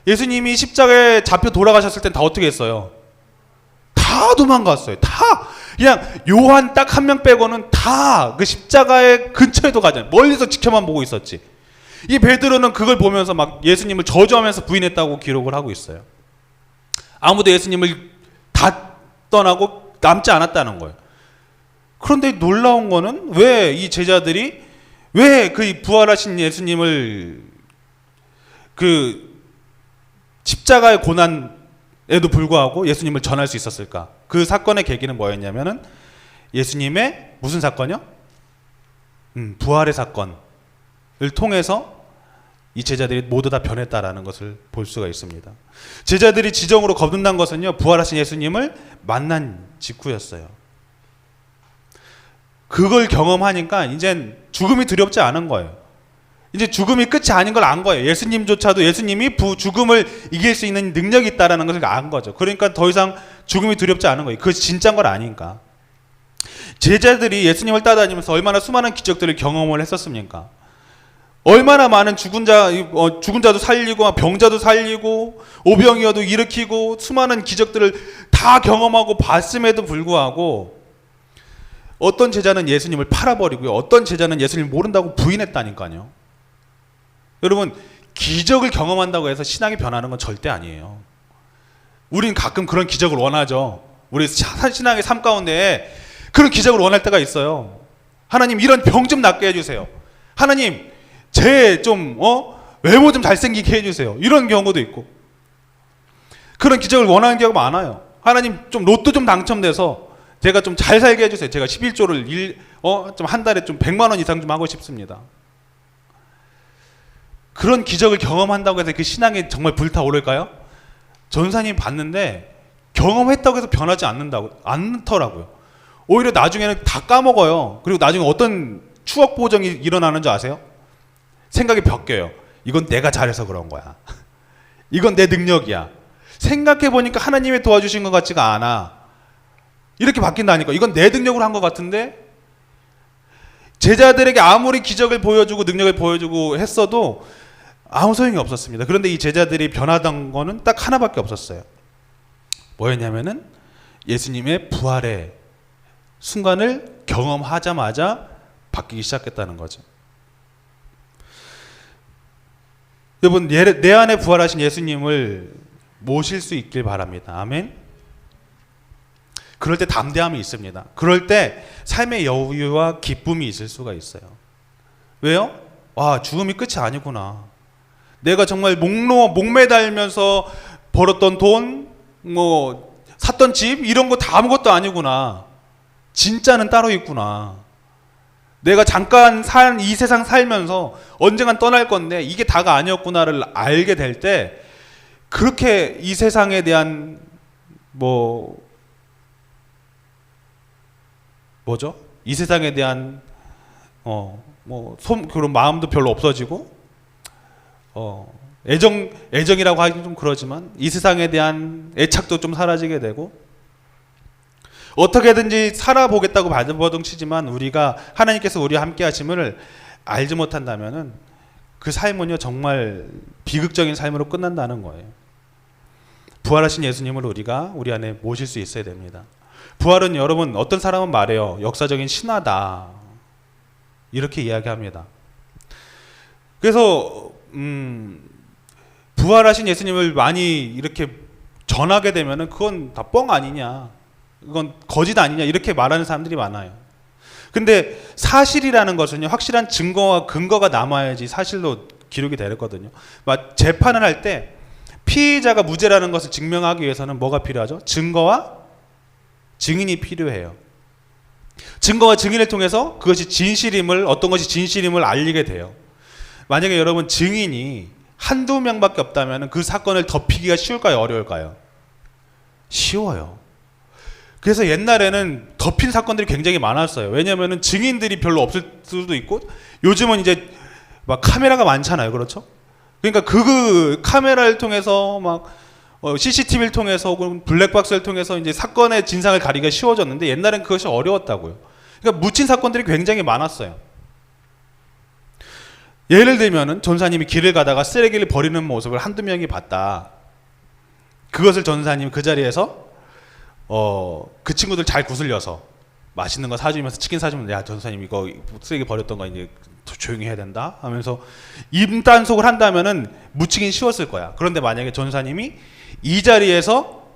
예수님이 십자가에 잡혀 돌아가셨을 땐 다 어떻게 했어요? 다 도망갔어요. 다 그냥 요한 딱 한 명 빼고는 다 그 십자가의 근처에도 가지 않아요. 멀리서 지켜만 보고 있었지. 이 베드로는 그걸 보면서 막 예수님을 저주하면서 부인했다고 기록을 하고 있어요. 아무도 예수님을 다 떠나고 남지 않았다는 거예요. 그런데 놀라운 거는 왜 이 제자들이 왜 그 부활하신 예수님을 그 십자가의 고난에도 불구하고 예수님을 전할 수 있었을까? 그 사건의 계기는 뭐였냐면은 예수님의 무슨 사건이요? 부활의 사건을 통해서 이 제자들이 모두 다 변했다라는 것을 볼 수가 있습니다. 제자들이 지정으로 거듭난 것은요, 부활하신 예수님을 만난 직후였어요. 그걸 경험하니까 이제 죽음이 두렵지 않은 거예요. 이제 죽음이 끝이 아닌 걸 안 거예요. 예수님조차도 예수님이 죽음을 이길 수 있는 능력이 있다라는 것을 안 거죠. 그러니까 더 이상 죽음이 두렵지 않은 거예요. 그것이 진짜인 걸 아니까. 제자들이 예수님을 따라다니면서 얼마나 수많은 기적들을 경험을 했었습니까? 얼마나 많은 죽은 자도 살리고 병자도 살리고 오병이어도 일으키고 수많은 기적들을 다 경험하고 봤음에도 불구하고 어떤 제자는 예수님을 팔아버리고요, 어떤 제자는 예수님을 모른다고 부인했다니까요. 여러분, 기적을 경험한다고 해서 신앙이 변하는 건 절대 아니에요. 우린 가끔 그런 기적을 원하죠. 우리 신앙의 삶 가운데 그런 기적을 원할 때가 있어요. 하나님, 이런 병 좀 낫게 해주세요. 하나님, 제 좀 외모 좀 잘생기게 해주세요. 이런 경우도 있고, 그런 기적을 원하는 경우가 많아요. 하나님, 좀 로또 좀 당첨돼서 제가 좀 잘 살게 해주세요. 제가 11조를 좀 한 달에 좀 100만 원 이상 좀 하고 싶습니다. 그런 기적을 경험한다고 해서 그 신앙이 정말 불타오를까요? 전사님 봤는데 경험했다고 해서 변하지 않더라고요. 오히려 나중에는 다 까먹어요. 그리고 나중에 어떤 추억 보정이 일어나는 줄 아세요? 생각이 바뀌어요. 이건 내가 잘해서 그런 거야. 이건 내 능력이야. 생각해보니까 하나님이 도와주신 것 같지가 않아. 이렇게 바뀐다니까. 이건 내 능력으로 한 것 같은데, 제자들에게 아무리 기적을 보여주고 능력을 보여주고 했어도 아무 소용이 없었습니다. 그런데 이 제자들이 변하던 거는 딱 하나밖에 없었어요. 뭐였냐면은 예수님의 부활의 순간을 경험하자마자 바뀌기 시작했다는 거죠. 여러분, 내 안에 부활하신 예수님을 모실 수 있길 바랍니다. 아멘. 그럴 때 담대함이 있습니다. 그럴 때 삶의 여유와 기쁨이 있을 수가 있어요. 왜요? 와, 죽음이 끝이 아니구나. 내가 정말 목매달면서 벌었던 돈, 샀던 집, 이런 거 다 아무것도 아니구나. 진짜는 따로 있구나. 내가 잠깐 이 세상 살면서 언젠간 떠날 건데 이게 다가 아니었구나를 알게 될 때, 그렇게 이 세상에 대한 이 세상에 대한 그런 마음도 별로 없어지고, 애정이라고 하기 좀 그러지만 이 세상에 대한 애착도 좀 사라지게 되고, 어떻게든지 살아보겠다고 발버둥치지만 우리가 하나님께서 우리와 함께 하심을 알지 못한다면은 그 삶은요, 정말 비극적인 삶으로 끝난다는 거예요. 부활하신 예수님을 우리가 우리 안에 모실 수 있어야 됩니다. 부활은, 여러분, 어떤 사람은 말해요. 역사적인 신화다. 이렇게 이야기합니다. 그래서 부활하신 예수님을 많이 이렇게 전하게 되면은 그건 다 뻥 아니냐, 이건 거짓 아니냐, 이렇게 말하는 사람들이 많아요. 근데 사실이라는 것은요, 확실한 증거와 근거가 남아야지 사실로 기록이 되거든요. 재판을 할 때 피의자가 무죄라는 것을 증명하기 위해서는 뭐가 필요하죠? 증거와 증인이 필요해요. 증거와 증인을 통해서 그것이 진실임을, 어떤 것이 진실임을 알리게 돼요. 만약에 여러분, 증인이 한두 명밖에 없다면 그 사건을 덮이기가 쉬울까요, 어려울까요? 쉬워요. 그래서 옛날에는 덮인 사건들이 굉장히 많았어요. 왜냐하면 증인들이 별로 없을 수도 있고, 요즘은 이제 막 카메라가 많잖아요. 그렇죠? 그러니까 그 카메라를 통해서 막 CCTV를 통해서 혹은 블랙박스를 통해서 이제 사건의 진상을 가리기가 쉬워졌는데 옛날엔 그것이 어려웠다고요. 그러니까 묻힌 사건들이 굉장히 많았어요. 예를 들면은 전사님이 길을 가다가 쓰레기를 버리는 모습을 한두 명이 봤다. 그것을 전사님 그 자리에서 그 친구들 잘 구슬려서 맛있는 거 사주면서 치킨 사주면 야 전사님 이거 쓰레기 버렸던 거 이제 조용히 해야 된다 하면서 입단속을 한다면은 묻히긴 쉬웠을 거야. 그런데 만약에 전사님이 이 자리에서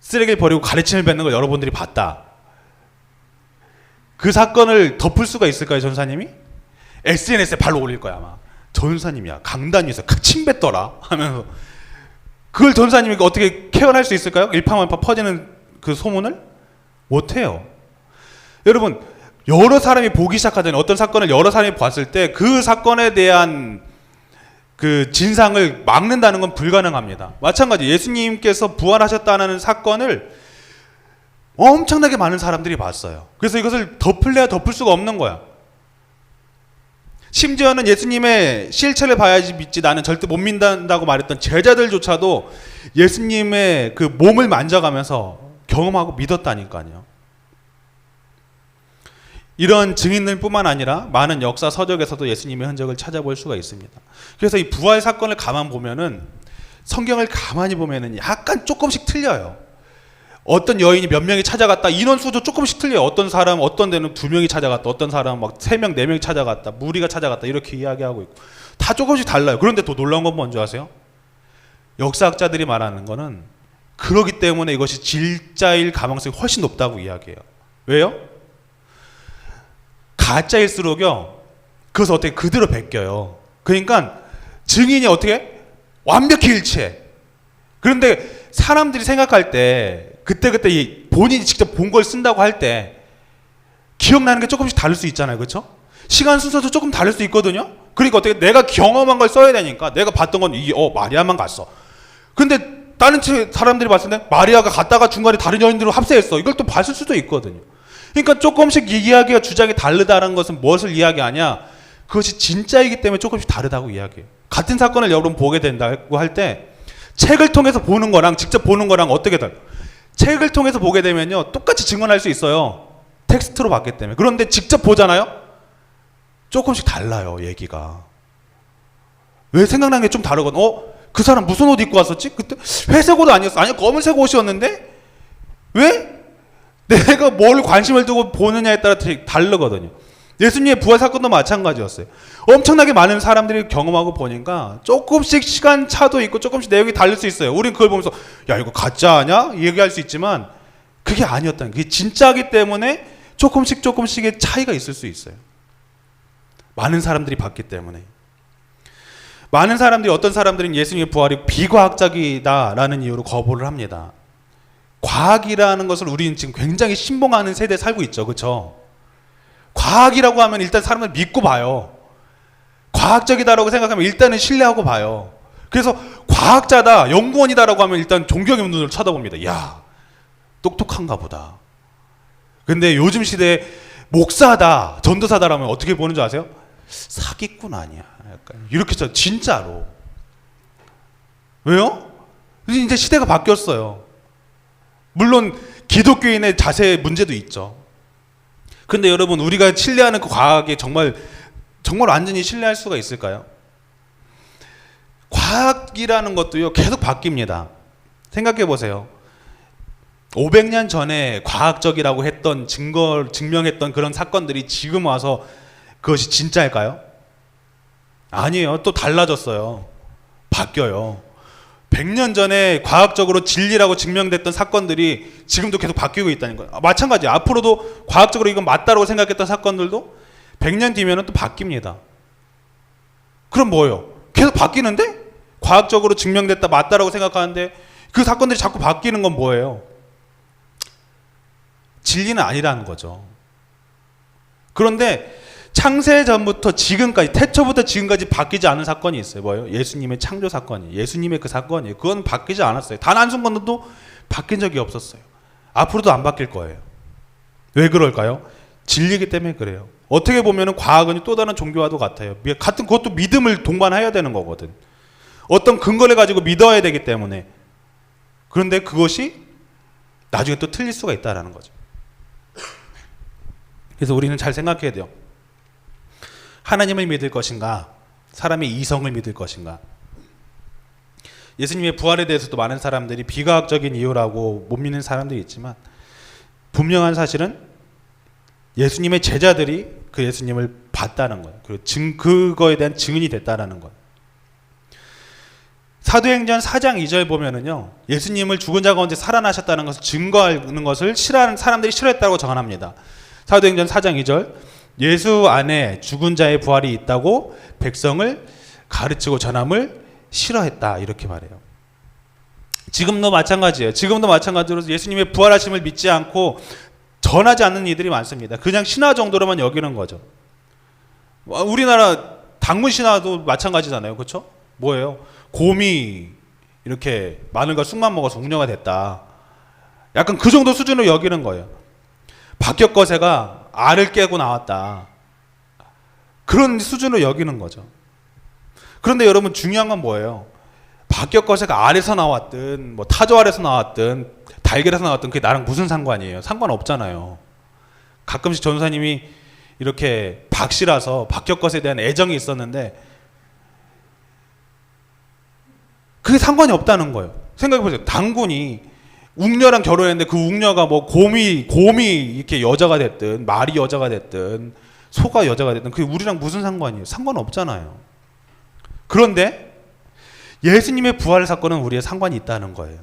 쓰레기를 버리고 가르침을 받는 걸 여러분들이 봤다. 그 사건을 덮을 수가 있을까요, 전사님이? SNS에 발로 올릴 거야 아마. 전사님이야 강단 위에서 침 뱉더라 하면서 그걸 전사님이 어떻게 케어할 수 있을까요? 일파만파 퍼지는 그 소문을 못해요. 여러분 여러 사람이 보기 시작하든 어떤 사건을 여러 사람이 봤을 때 그 사건에 대한 그 진상을 막는다는 건 불가능합니다. 마찬가지 예수님께서 부활하셨다는 사건을 엄청나게 많은 사람들이 봤어요. 그래서 이것을 덮을래야 덮을 수가 없는 거야. 심지어는 예수님의 실체를 봐야지 믿지 나는 절대 못 믿는다고 말했던 제자들조차도 예수님의 그 몸을 만져가면서 경험하고 믿었다니까요. 이런 증인들 뿐만 아니라 많은 역사 서적에서도 예수님의 흔적을 찾아볼 수가 있습니다. 그래서 이 부활 사건을 가만 보면은 성경을 가만히 보면은 약간 조금씩 틀려요. 어떤 여인이 몇 명이 찾아갔다 인원수도 조금씩 틀려요. 어떤 사람 어떤 데는 2명이 찾아갔다 어떤 사람은 막 3명 4명이 찾아갔다 무리가 찾아갔다 이렇게 이야기하고 있고 다 조금씩 달라요. 그런데 더 놀라운 건 뭔지 아세요? 역사학자들이 말하는 거는 그러기 때문에 이것이 진짜일 가능성이 훨씬 높다고 이야기해요. 왜요? 가짜일수록요 그것을 어떻게 그대로 베껴요. 그러니까 증인이 어떻게 완벽히 일치해. 그런데 사람들이 생각할 때 그때그때 본인이 직접 본 걸 쓴다고 할 때 기억나는 게 조금씩 다를 수 있잖아요. 그렇죠? 시간 순서도 조금 다를 수 있거든요. 그러니까 어떻게 내가 경험한 걸 써야 되니까 내가 봤던 건 마리아만 갔어. 근데 다른 사람들이 봤을 때 마리아가 갔다가 중간에 다른 여인들을 합세했어. 이걸 또 봤을 수도 있거든요. 그러니까 조금씩 이야기가 주장이 다르다는 것은 무엇을 이야기하냐? 그것이 진짜이기 때문에 조금씩 다르다고 이야기해요. 같은 사건을 여러분 보게 된다고 할 때 책을 통해서 보는 거랑 직접 보는 거랑 어떻게 달라요? 책을 통해서 보게 되면요 똑같이 증언할 수 있어요. 텍스트로 봤기 때문에. 그런데 직접 보잖아요? 조금씩 달라요 얘기가. 왜 생각나는 게 좀 다르거든. 그 사람 무슨 옷 입고 왔었지? 그때 회색 옷 아니었어? 아니 검은색 옷이었는데? 왜? 내가 뭘 관심을 두고 보느냐에 따라 되게 다르거든요. 예수님의 부활 사건도 마찬가지였어요. 엄청나게 많은 사람들이 경험하고 보니까 조금씩 시간 차도 있고 조금씩 내용이 다를 수 있어요. 우린 그걸 보면서 야 이거 가짜 아냐? 얘기할 수 있지만 그게 아니었다는 게 진짜이기 때문에 조금씩의 차이가 있을 수 있어요. 많은 사람들이 봤기 때문에. 많은 사람들이 어떤 사람들은 예수님의 부활이 비과학적이다라는 이유로 거부를 합니다. 과학이라는 것을 우리는 지금 굉장히 신봉하는 세대에 살고 있죠. 그렇죠? 과학이라고 하면 일단 사람을 믿고 봐요. 과학적이다라고 생각하면 일단은 신뢰하고 봐요. 그래서 과학자다, 연구원이다라고 하면 일단 존경의 눈으로 쳐다봅니다. 야, 똑똑한가 보다. 근데 요즘 시대에 목사다, 전도사다라면 어떻게 보는 줄 아세요? 사기꾼 아니야. 약간 이렇게 쳐, 진짜로. 왜요? 이제 시대가 바뀌었어요. 물론 기독교인의 자세의 문제도 있죠. 근데 여러분 우리가 신뢰하는 그 과학에 정말 완전히 신뢰할 수가 있을까요? 과학이라는 것도요 계속 바뀝니다. 생각해 보세요. 500년 전에 과학적이라고 했던 증명했던 그런 사건들이 지금 와서 그것이 진짜일까요? 아니에요. 또 달라졌어요. 바뀌어요. 100년 전에 과학적으로 진리라고 증명됐던 사건들이 지금도 계속 바뀌고 있다는 거예요. 마찬가지 앞으로도 과학적으로 이건 맞다라고 생각했던 사건들도 100년 뒤면 또 바뀝니다. 그럼 뭐예요? 계속 바뀌는데? 과학적으로 증명됐다 맞다라고 생각하는데 그 사건들이 자꾸 바뀌는 건 뭐예요? 진리는 아니라는 거죠. 그런데 창세전부터 지금까지, 태초부터 지금까지 바뀌지 않은 사건이 있어요. 뭐예요? 예수님의 창조 사건이에요. 예수님의 그 사건이에요. 그건 바뀌지 않았어요. 단 한순간도 바뀐 적이 없었어요. 앞으로도 안 바뀔 거예요. 왜 그럴까요? 진리이기 때문에 그래요. 어떻게 보면 과학은 또 다른 종교와도 같아요. 같은 그것도 믿음을 동반해야 되는 거거든. 어떤 근거를 가지고 믿어야 되기 때문에. 그런데 그것이 나중에 또 틀릴 수가 있다라는 거죠. 그래서 우리는 잘 생각해야 돼요. 하나님을 믿을 것인가, 사람의 이성을 믿을 것인가. 예수님의 부활에 대해서도 많은 사람들이 비과학적인 이유라고 못 믿는 사람들이 있지만, 분명한 사실은 예수님의 제자들이 그 예수님을 봤다는 거예요. 그리고 그거에 대한 증인이 됐다는 거예요. 사도행전 4장 2절 보면은요, 예수님을 죽은 자 가운데 살아나셨다는 것을 증거하는 것을 싫어하는 사람들이 싫어했다고 정언합니다. 사도행전 4장 2절, 예수 안에 죽은 자의 부활이 있다고 백성을 가르치고 전함을 싫어했다, 이렇게 말해요. 지금도 마찬가지예요. 지금도 마찬가지로 예수님의 부활하심을 믿지 않고 전하지 않는 이들이 많습니다. 그냥 신화 정도로만 여기는 거죠. 우리나라 당군 신화도 마찬가지잖아요. 그렇죠? 뭐예요? 곰이 이렇게 마늘과 쑥만 먹어서 웅녀가 됐다. 약간 그 정도 수준으로 여기는 거예요. 박격거새가 알을 깨고 나왔다. 그런 수준으로 여기는 거죠. 그런데 여러분, 중요한 건 뭐예요? 박격거새가 알에서 나왔든 뭐 타조 알에서 나왔든 달걀에서 나왔든 그게 나랑 무슨 상관이에요? 상관없잖아요. 가끔씩 전사님이 이렇게 박씨라서 박격것에 대한 애정이 있었는데 그게 상관이 없다는 거예요. 생각해보세요. 당군이 웅녀랑 결혼했는데 그 웅녀가 뭐 곰이 이렇게 여자가 됐든 말이 여자가 됐든 소가 여자가 됐든 그게 우리랑 무슨 상관이에요? 상관없잖아요. 그런데 예수님의 부활 사건은 우리의 상관이 있다는 거예요.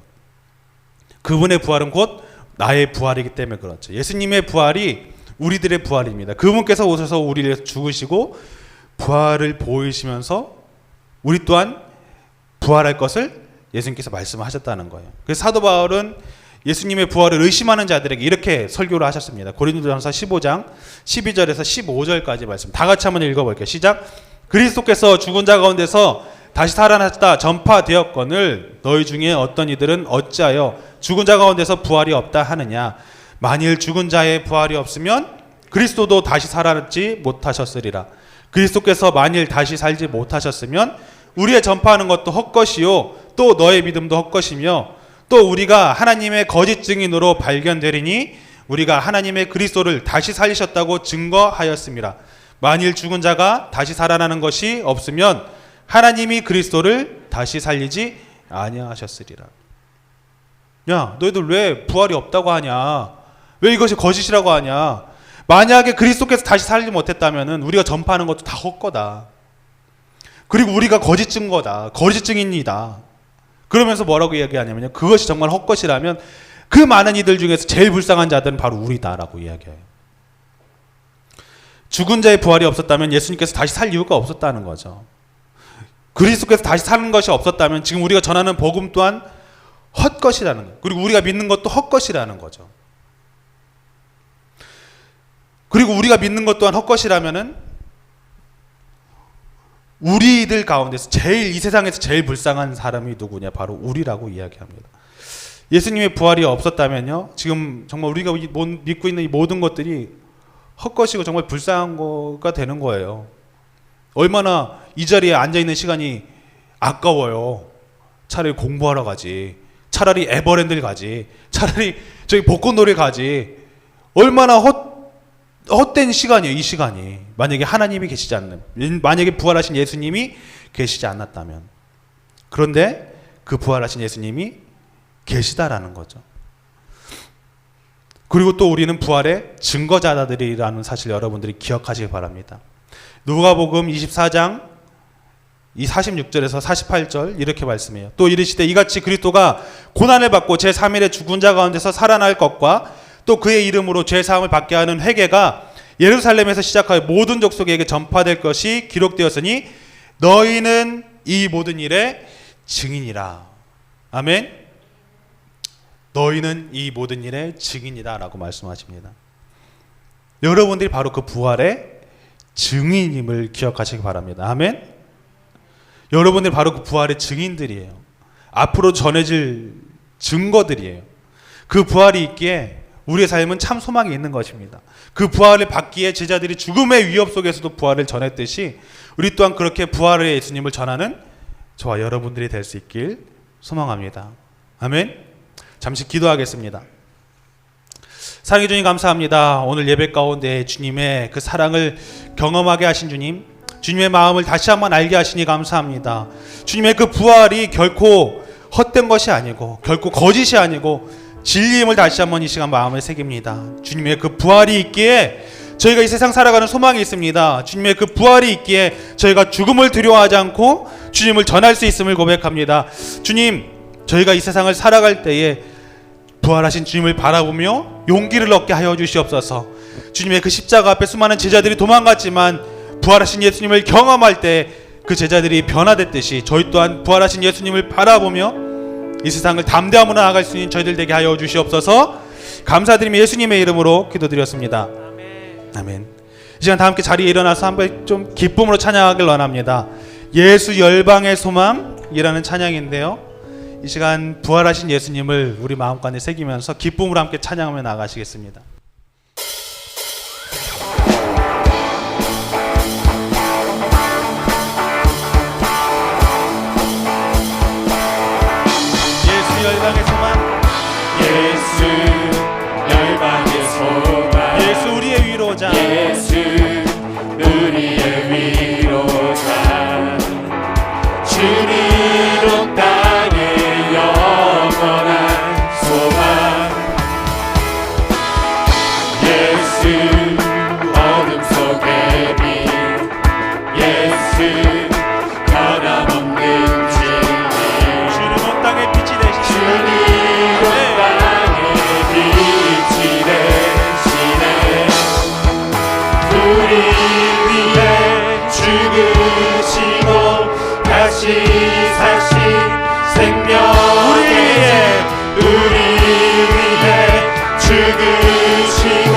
그분의 부활은 곧 나의 부활이기 때문에 그렇죠. 예수님의 부활이 우리들의 부활입니다. 그분께서 오셔서 우리를 위해서 죽으시고 부활을 보이시면서 우리 또한 부활할 것을 예수님께서 말씀하셨다는 거예요. 그래서 사도 바울은 예수님의 부활을 의심하는 자들에게 이렇게 설교를 하셨습니다. 고린도전서 15장 12절에서 15절까지 말씀 다 같이 한번 읽어볼게요. 시작. 그리스도께서 죽은 자 가운데서 다시 살아났다 전파되었거늘 너희 중에 어떤 이들은 어찌하여 죽은 자 가운데서 부활이 없다 하느냐. 만일 죽은 자의 부활이 없으면 그리스도도 다시 살아나지 못하셨으리라. 그리스도께서 만일 다시 살지 못하셨으면 우리의 전파하는 것도 헛것이요 또 너의 믿음도 헛것이며 또 우리가 하나님의 거짓 증인으로 발견되리니 우리가 하나님의 그리스도를 다시 살리셨다고 증거하였습니다. 만일 죽은 자가 다시 살아나는 것이 없으면 하나님이 그리스도를 다시 살리지 아니하셨으리라. 야, 너희들 왜 부활이 없다고 하냐? 왜 이것이 거짓이라고 하냐? 만약에 그리스도께서 다시 살리지 못했다면 우리가 전파하는 것도 다 헛거다. 그리고 우리가 거짓 증거다. 거짓 증인이다. 그러면서 뭐라고 이야기하냐면요. 그것이 정말 헛것이라면 그 많은 이들 중에서 제일 불쌍한 자들은 바로 우리다라고 이야기해요. 죽은 자의 부활이 없었다면 예수님께서 다시 살 이유가 없었다는 거죠. 그리스도께서 다시 사는 것이 없었다면 지금 우리가 전하는 복음 또한 헛것이라는 거예요. 그리고 우리가 믿는 것도 헛것이라는 거죠. 그리고 우리가 믿는 것 또한 헛것이라면은 우리들 가운데서 이 세상에서 제일 불쌍한 사람이 누구냐? 바로 우리라고 이야기합니다. 예수님의 부활이 없었다면요, 지금 정말 우리가 믿고 있는 이 모든 것들이 헛것이고 정말 불쌍한 거가 되는 거예요. 얼마나 이 자리에 앉아있는 시간이 아까워요. 차라리 공부하러 가지, 차라리 에버랜드를 가지, 차라리 저기 벚꽃놀이 가지. 얼마나 헛된 시간이에요, 이 시간이. 만약에 하나님이 계시지 않는, 만약에 부활하신 예수님이 계시지 않았다면. 그런데 그 부활하신 예수님이 계시다라는 거죠. 그리고 또 우리는 부활의 증거자들이라는 사실 여러분들이 기억하시기 바랍니다. 누가복음 24장 이 46절에서 48절 이렇게 말씀해요. 또 이르시되 이같이 그리스도가 고난을 받고 제3일에 죽은 자 가운데서 살아날 것과 또 그의 이름으로 죄사함을 받게 하는 회개가 예루살렘에서 시작하여 모든 족속에게 전파될 것이 기록되었으니 너희는 이 모든 일의 증인이라. 아멘. 너희는 이 모든 일의 증인이다 라고 말씀하십니다. 여러분들이 바로 그 부활의 증인임을 기억하시기 바랍니다. 아멘. 여러분들이 바로 그 부활의 증인들이에요. 앞으로 전해질 증거들이에요. 그 부활이 있기에 우리의 삶은 참 소망이 있는 것입니다. 그 부활을 받기에 제자들이 죽음의 위협 속에서도 부활을 전했듯이 우리 또한 그렇게 부활의 예수님을 전하는 저와 여러분들이 될 수 있길 소망합니다. 아멘. 잠시 기도하겠습니다. 사랑해 주님 감사합니다. 오늘 예배 가운데 주님의 그 사랑을 경험하게 하신 주님, 주님의 마음을 다시 한번 알게 하시니 감사합니다. 주님의 그 부활이 결코 헛된 것이 아니고 결코 거짓이 아니고 진리임을 다시 한번 이 시간 마음에 새깁니다. 주님의 그 부활이 있기에 저희가 이 세상 살아가는 소망이 있습니다. 주님의 그 부활이 있기에 저희가 죽음을 두려워하지 않고 주님을 전할 수 있음을 고백합니다. 주님, 저희가 이 세상을 살아갈 때에 부활하신 주님을 바라보며 용기를 얻게 하여 주시옵소서. 주님의 그 십자가 앞에 수많은 제자들이 도망갔지만 부활하신 예수님을 경험할 때 그 제자들이 변화됐듯이 저희 또한 부활하신 예수님을 바라보며 이 세상을 담대함으로 나아갈 수 있는 저희들 되게 하여 주시옵소서. 감사드리며 예수님의 이름으로 기도드렸습니다. 아멘. 이 시간 다 함께 자리에 일어나서 한번 좀 기쁨으로 찬양하길 원합니다. 예수 열방의 소망이라는 찬양인데요, 이 시간 부활하신 예수님을 우리 마음간에 새기면서 기쁨으로 함께 찬양하며 나가시겠습니다. 예수 열방의 소망, 예수 열방의 소망, 예수 우리의 위로자, 예수 우리의 위로자, 주님 온 땅에 영원한 소망, 예수 어둠 속의 빛, 예수 변함없는 진리, 주님 온 땅의 빛이 되시니 주님 온 땅에 빛이 되시네. 우리 위해 죽으시고 다시 사신 생명의 주, 우리 위해 죽으시고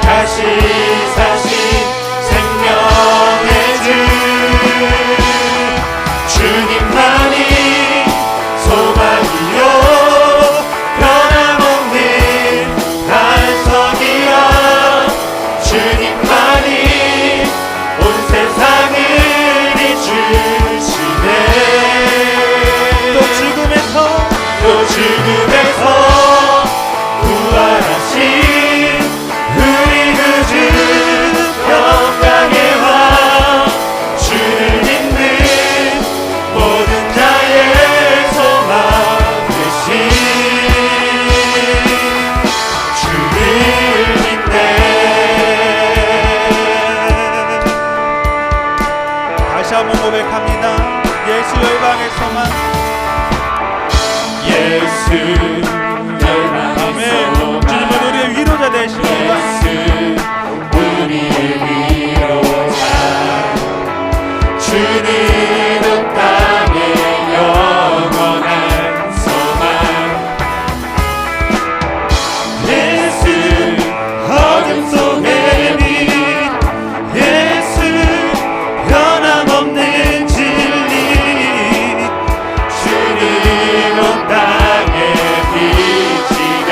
다시 사신 생명의 주, 주님만이 소망이요 변함없는 반석이라, 주님만이 온 세상을 이주시네. 또 죽음에서 부활하신 우리 구주 평강의 왕, 주를 믿는 모든 자의 소망 되신 주를 믿네. 다시 한번 고백합니다. 예수 열방의 소망, 예수 열방의 아멘. 소망, 주님은 우리의 위로자 되십니다. 예수 우리의 위로자, 주는 온 땅에 영원한 소망, 예수 어둠 속의 빛, 예수 변함없는 진리, 주는 온 땅에 빛이 돼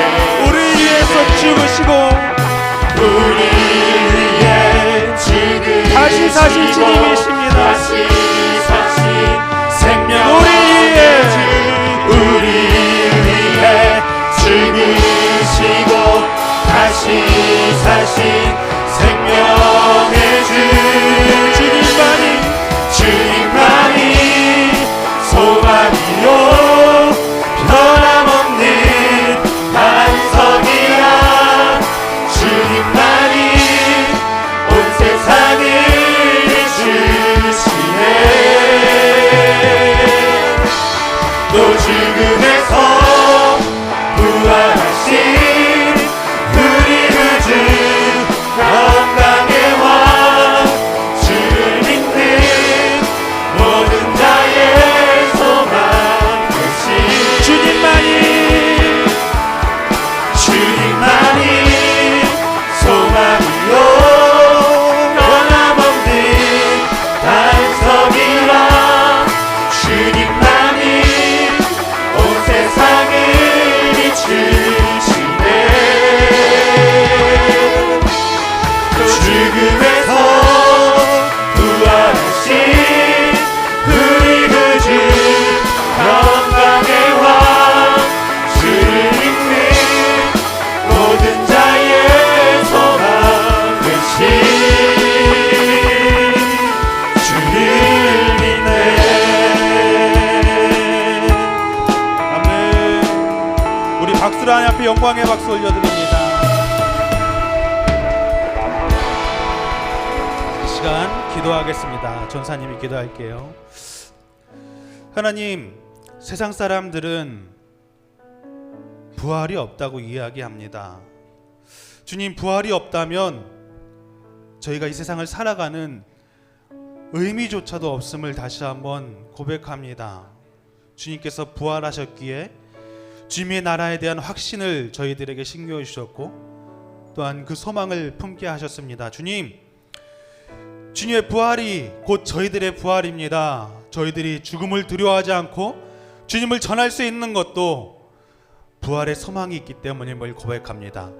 우리 위해서 죽으시고 우리 위해 죽으시고 다시 사신 주님이십니다. 다시 사신 생명의 우리 위해 주, 우리 위해 죽으시고 다시 사신 생명의 주, 주님만이 소망이요 변함없는 반석이라, 주님만이 온 세상을 이주시네. 또 죽음에서 부활하신 기도하겠습니다. 전사님이 기도할게요. 하나님, 세상 사람들은 부활이 없다고 이야기합니다. 주님, 부활이 없다면 저희가 이 세상을 살아가는 의미조차도 없음을 다시 한번 고백합니다. 주님께서 부활하셨기에 주님의 나라에 대한 확신을 저희들에게 신겨해 주셨고 또한 그 소망을 품게 하셨습니다. 주님, 주님의 부활이 곧 저희들의 부활입니다. 저희들이 죽음을 두려워하지 않고 주님을 전할 수 있는 것도 부활의 소망이 있기 때문임을 고백합니다.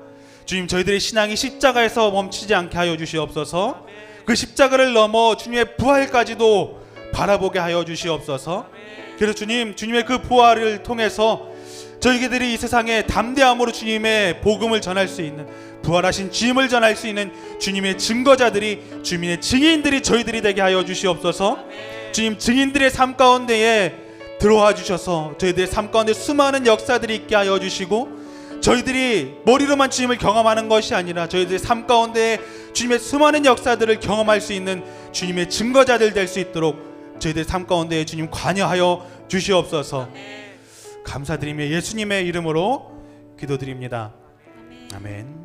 주님, 저희들의 신앙이 십자가에서 멈추지 않게 하여 주시옵소서. 그 십자가를 넘어 주님의 부활까지도 바라보게 하여 주시옵소서. 그래서 주님, 주님의 그 부활을 통해서 저희들이 이 세상에 담대함으로 주님의 복음을 전할 수 있는, 부활하신 주님을 전할 수 있는 주님의 증거자들이, 주님의 증인들이 저희들이 되게 하여 주시옵소서. 주님, 증인들의 삶 가운데에 들어와 주셔서 저희들의 삶 가운데 수많은 역사들이 있게 하여 주시고, 저희들이 머리로만 주님을 경험하는 것이 아니라 저희들의 삶 가운데 주님의 수많은 역사들을 경험할 수 있는 주님의 증거자들 될 수 있도록 저희들의 삶 가운데 주님 관여하여 주시옵소서. 감사드리며 예수님의 이름으로 기도드립니다. 아멘.